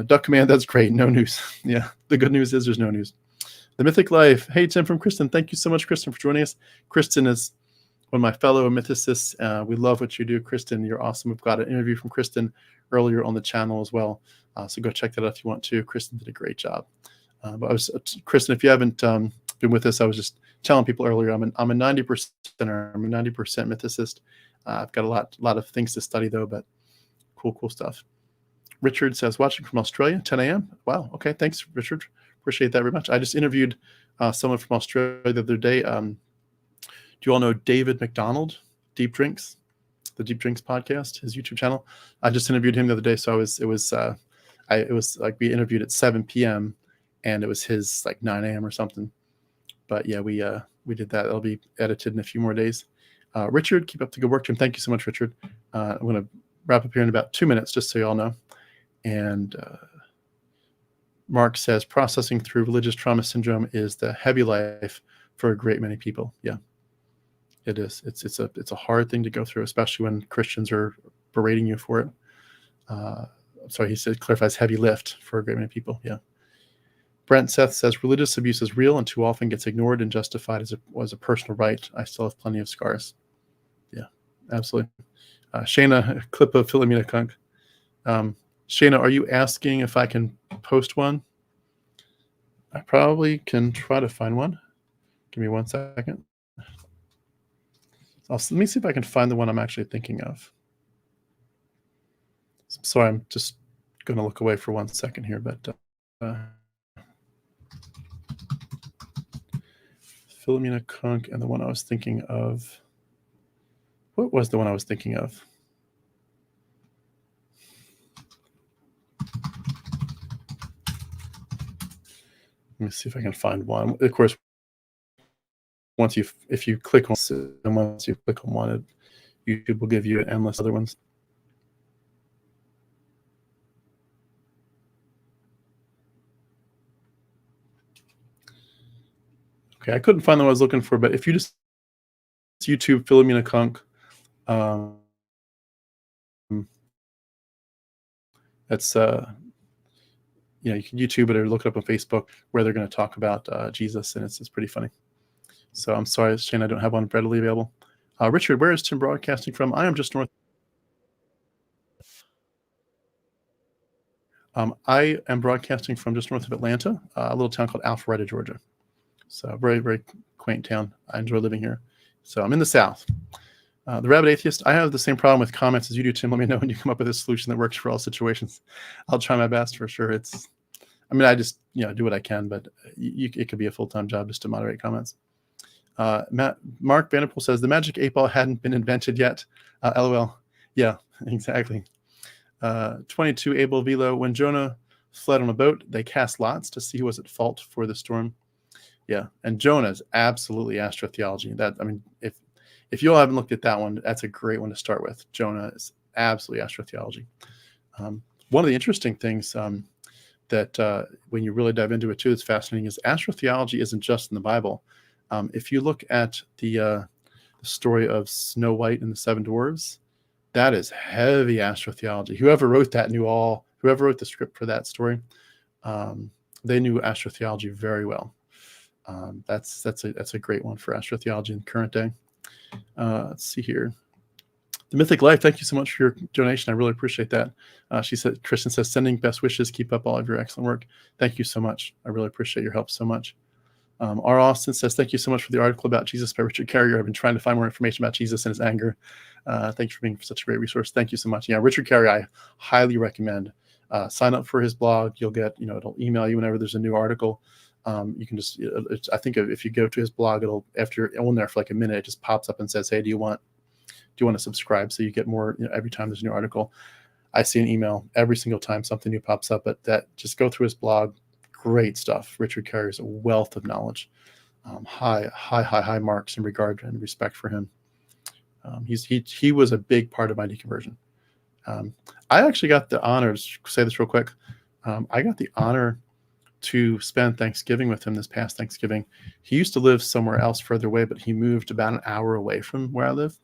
Duck Command, that's great. No news. Yeah, the good news is there's no news. The Mythic Life. Hey, Tim from Kristen. Thank you so much, Kristen, for joining us. Kristen is one of my fellow mythicists. We love what you do, Kristen. You're awesome. We've got an interview from Kristen earlier on the channel as well. So go check that out if you want to. Kristen did a great job. But Kristen, if you haven't been with us, I was just telling people earlier, I'm a 90%er. I'm a 90% mythicist. I've got a lot of things to study though, but cool stuff. Richard says, watching from Australia, 10 a.m. Wow. Okay. Thanks, Richard. Appreciate that very much. I just interviewed someone from Australia the other day. Do you all know David McDonald, Deep Drinks, the Deep Drinks podcast, his YouTube channel? I just interviewed him the other day. So it was like we interviewed at 7 p.m. and it was his like 9 a.m. or something. But yeah, we did that. It'll be edited in a few more days. Richard, keep up the good work, Tim. Thank you so much, Richard. I'm going to wrap up here in about 2 minutes, just so you all know. And Mark says, processing through religious trauma syndrome is the heavy life for a great many people. Yeah, it is. It's a hard thing to go through, especially when Christians are berating you for it. Sorry, he said, clarifies heavy lift for a great many people. Yeah. Brent Seth says, religious abuse is real and too often gets ignored and justified as a personal right. I still have plenty of scars. Yeah, absolutely. Shayna, a clip of Philomena Kunk. Shayna, are you asking if I can post one? I probably can try to find one. Give me 1 second. Let me see if I can find the one I'm actually thinking of. Sorry, I'm just going to look away for 1 second here, but Philomena Kunk and the one I was thinking of. What was the one I was thinking of? Let me see if I can find one. Of course, if you click on one, YouTube will give you endless other ones. Okay, I couldn't find the one I was looking for, but if you just YouTube Philomena Kunk, that's you can YouTube it or look it up on Facebook, where they're going to talk about Jesus, and it's pretty funny. So I'm sorry, Shane, I don't have one readily available. Richard, where is Tim broadcasting from? I am just north. I am broadcasting from just north of Atlanta, a little town called Alpharetta, Georgia. So very, very quaint town. I enjoy living here. So I'm in the South. The Rabid Atheist, I have the same problem with comments as you do, Tim. Let me know when you come up with a solution that works for all situations. I'll try my best for sure. I just do what I can, but it could be a full-time job just to moderate comments. Mark Vanderpool says the magic 8-ball hadn't been invented yet. LOL. Yeah, exactly. 22 Abel Velo. When Jonah fled on a boat, they cast lots to see who was at fault for the storm. Yeah, and Jonah is absolutely astro-theology. If you all haven't looked at that one, that's a great one to start with. Jonah is absolutely astro-theology. One of the interesting things that when you really dive into it too, it's fascinating, is astro-theology isn't just in the Bible. If you look at the story of Snow White and the Seven Dwarves, that is heavy astro-theology. Whoever wrote that whoever wrote the script for that story, they knew astro-theology very well. That's a great one for astro-theology in the current day. Let's see here. The Mythic Life, thank you so much for your donation. I really appreciate that. Kristen says, sending best wishes. Keep up all of your excellent work. Thank you so much. I really appreciate your help so much. R. Austin says, thank you so much for the article about Jesus by Richard Carrier. I've been trying to find more information about Jesus and his anger. Thank you for being such a great resource. Thank you so much. Yeah, Richard Carrier, I highly recommend. Sign up for his blog. You'll get, it'll email you whenever there's a new article. You can just, I think if you go to his blog, after you're on there for like a minute, it just pops up and says, hey, do you want to subscribe? So you get more every time there's a new article. I see an email every single time something new pops up, but just go through his blog. Great stuff. Richard Carrier is a wealth of knowledge. High marks in regard and respect for him. He was a big part of my deconversion. I actually got the honor, to say this real quick. I got the honor to spend Thanksgiving with him this past Thanksgiving. He used to live somewhere else further away, but he moved about an hour away from where I live.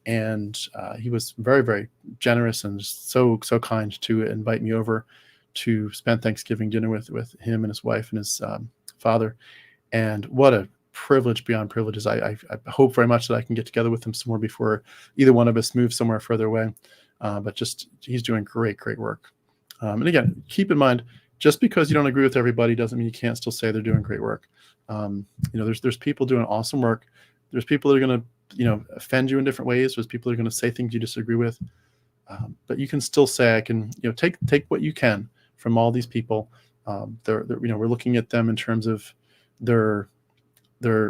And he was very, very generous and so kind to invite me over to spend Thanksgiving dinner with him and his wife and his father. And what a privilege beyond privileges. I hope very much that I can get together with him some more before either one of us moves somewhere further away. But he's doing great work. And again, keep in mind, just because you don't agree with everybody doesn't mean you can't still say they're doing great work. There's people doing awesome work. There's people that are going to offend you in different ways. There's people that are going to say things you disagree with. But you can still say, I can take what you can from all these people. We're looking at them in terms of their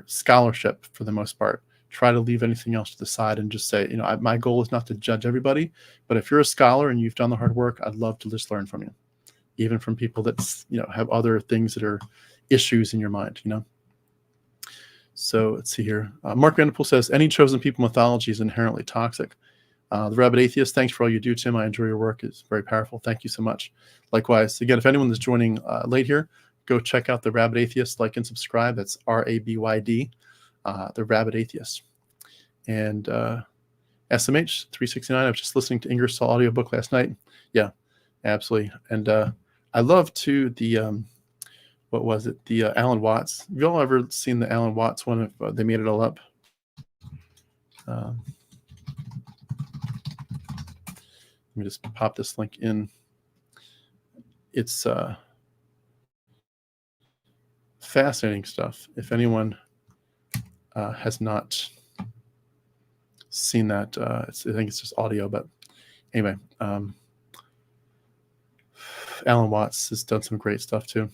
scholarship for the most part. Try to leave anything else to the side and just say, my goal is not to judge everybody, but if you're a scholar and you've done the hard work, I'd love to just learn from you, even from people that have other things that are issues in your mind. So let's see here. Mark Vanderpool says, any chosen people mythology is inherently toxic. The Rabid Atheist, thanks for all you do, Tim. I enjoy your work. It's very powerful. Thank you so much. Likewise, again, if anyone is joining late here, go check out the Rabid Atheist, like and subscribe. That's RABYD, the Rabid Atheist. And SMH 369, I was just listening to Ingersoll audiobook last night. Yeah, absolutely. And I love too the what was it? The Alan Watts. Have you all ever seen the Alan Watts one? If they made it all up. Let me just pop this link in. It's fascinating stuff. If anyone has not seen that, I think it's just audio. But anyway, Alan Watts has done some great stuff too.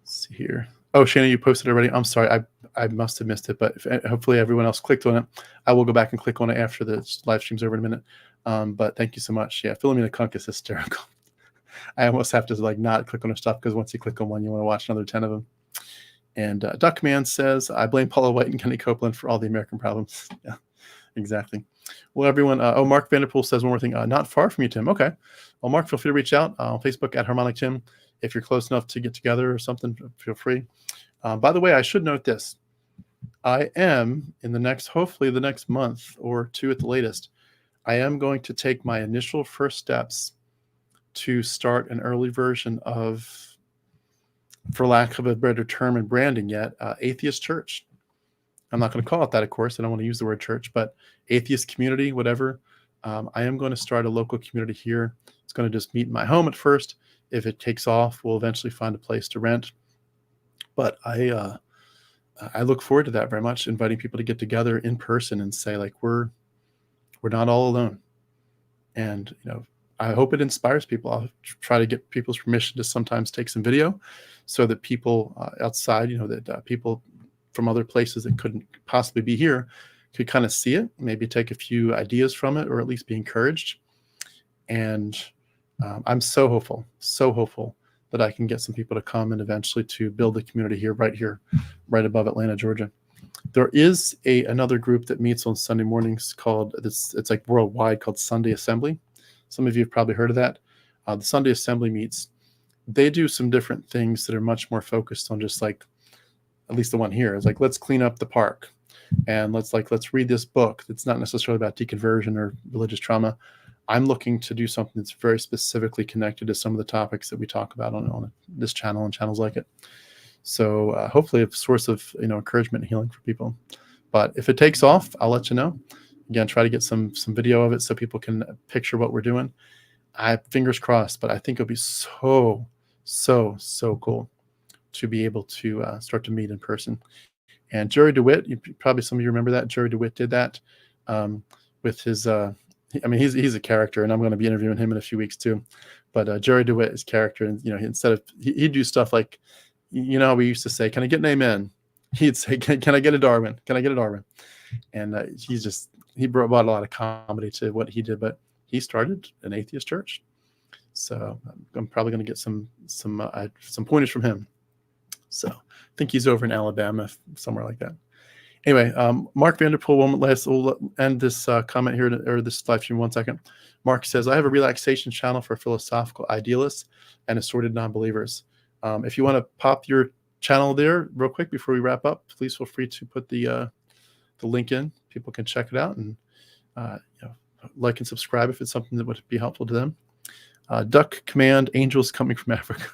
Let's see here. Oh, Shannon, you posted already. I'm sorry, I must have missed it, but hopefully everyone else clicked on it. I will go back and click on it after the live stream's over in a minute. But thank you so much. Yeah, Philomena Kunk is hysterical. I almost have to not click on her stuff because once you click on one, you want to watch another 10 of them. And Duckman says, I blame Paula White and Kenny Copeland for all the American problems. Yeah, exactly. Well, everyone, Mark Vanderpool says one more thing. Not far from you, Tim. Okay. Well, Mark, feel free to reach out on Facebook at Harmonic Tim. If you're close enough to get together or something, feel free. By the way, I should note this. I am hopefully the next month or two at the latest, I am going to take my initial first steps to start an early version of, for lack of a better term in branding yet, Atheist Church. I'm not going to call it that, of course. I don't want to use the word church, but atheist community, whatever. I am going to start a local community here. It's going to just meet in my home at first. If it takes off, we'll eventually find a place to rent. But I look forward to that very much, inviting people to get together in person and say, like, we're not all alone. And, I hope it inspires people. I'll try to get people's permission to sometimes take some video so that people outside, that people from other places that couldn't possibly be here could kind of see it, maybe take a few ideas from it, or at least be encouraged. And I'm so hopeful that I can get some people to come and eventually to build a community here, right above Atlanta, Georgia. There is another group that meets on Sunday mornings called, it's like worldwide, called Sunday Assembly. Some of you have probably heard of that. The Sunday Assembly meets. They do some different things that are much more focused on just like, at least the one here is like, let's clean up the park, and let's read this book. It's not necessarily about deconversion or religious trauma. I'm looking to do something that's very specifically connected to some of the topics that we talk about on this channel and channels like it. So hopefully a source of encouragement and healing for people. But if it takes off, I'll let you know. Again, try to get some video of it so people can picture what we're doing. Fingers crossed, but I think it'll be so cool to be able to start to meet in person. And Jerry DeWitt, probably some of you remember that. Jerry DeWitt did that with his, he's a character, and I'm going to be interviewing him in a few weeks too. But Jerry DeWitt is character, and instead of he'd do stuff like, how we used to say, "Can I get an amen?" He'd say, "Can I get a Darwin? Can I get a Darwin?" And he brought a lot of comedy to what he did. But he started an atheist church, so I'm probably going to get some pointers from him. So I think he's over in Alabama, somewhere like that. Anyway, Mark Vanderpool, we'll end this comment here, or this live stream, 1 second. Mark says, I have a relaxation channel for philosophical idealists and assorted non-believers. If you want to pop your channel there real quick before we wrap up, please feel free to put the link in. People can check it out and like and subscribe if it's something that would be helpful to them. Duck Command, Angels Coming from Africa.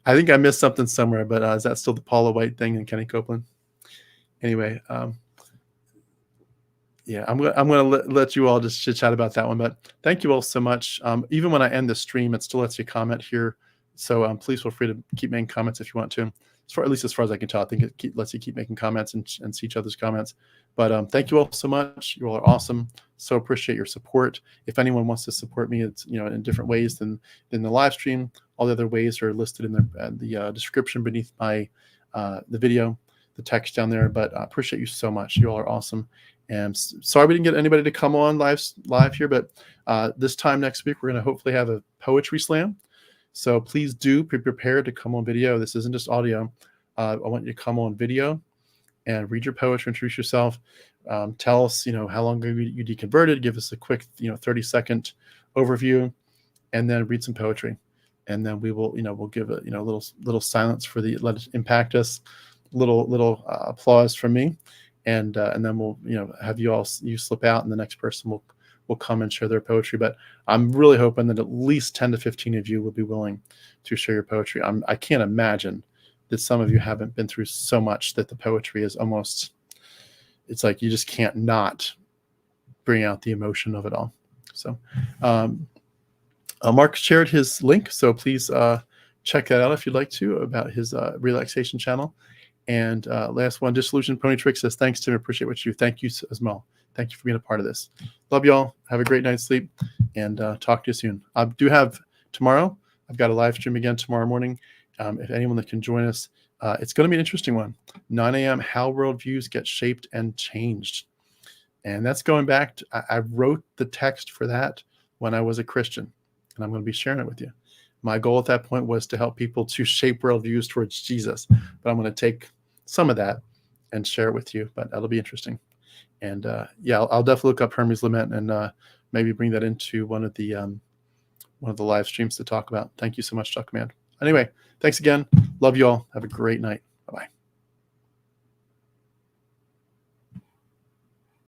I think I missed something somewhere, but is that still the Paula White thing and Kenny Copeland? Anyway, yeah, I'm going to let you all just chit chat about that one. But thank you all so much. Even when I end the stream, it still lets you comment here. So please feel free to keep making comments if you want to. At least as far as I can tell, I think it lets you keep making comments and see each other's comments. But thank you all so much. You all are awesome. So appreciate your support. If anyone wants to support me, it's in different ways than the live stream. All the other ways are listed in the description beneath my the video, the text down there. But I appreciate you so much. You all are awesome. And sorry we didn't get anybody to come on live here, but this time next week we're going to hopefully have a poetry slam. So please do be prepared to come on video. This isn't just audio. I want you to come on video and read your poetry, introduce yourself, tell us, how long ago you deconverted, give us a quick, 30-second overview, and then read some poetry. And then we will, we'll give a, little silence let it impact us, little applause from me, and then we'll, have you slip out, and the next person will come and share their poetry. But I'm really hoping that at least 10 to 15 of you will be willing to share your poetry. I can't imagine that some of you haven't been through so much that the poetry is almost, it's like you just can't not bring out the emotion of it all. So Mark shared his link, so please check that out if you'd like to, about his relaxation channel. And last one, Disillusioned Pony Trick says, thanks, Tim. Appreciate what you do. Thank you as well. Thank you for being a part of this. Love y'all. Have a great night's sleep, and talk to you soon. I do have tomorrow, I've got a live stream again tomorrow morning. If anyone that can join us, it's going to be an interesting one. 9 a.m. How Worldviews Get Shaped and Changed. And that's going back to, I wrote the text for that when I was a Christian, and I'm going to be sharing it with you. My goal at that point was to help people to shape worldviews towards Jesus, but I'm going to take some of that and share it with you, but that'll be interesting. And yeah, I'll definitely look up Hermes Lament and maybe bring that into one of the live streams to talk about. Thank you so much, Duck Command. Anyway, thanks again. Love you all. Have a great night.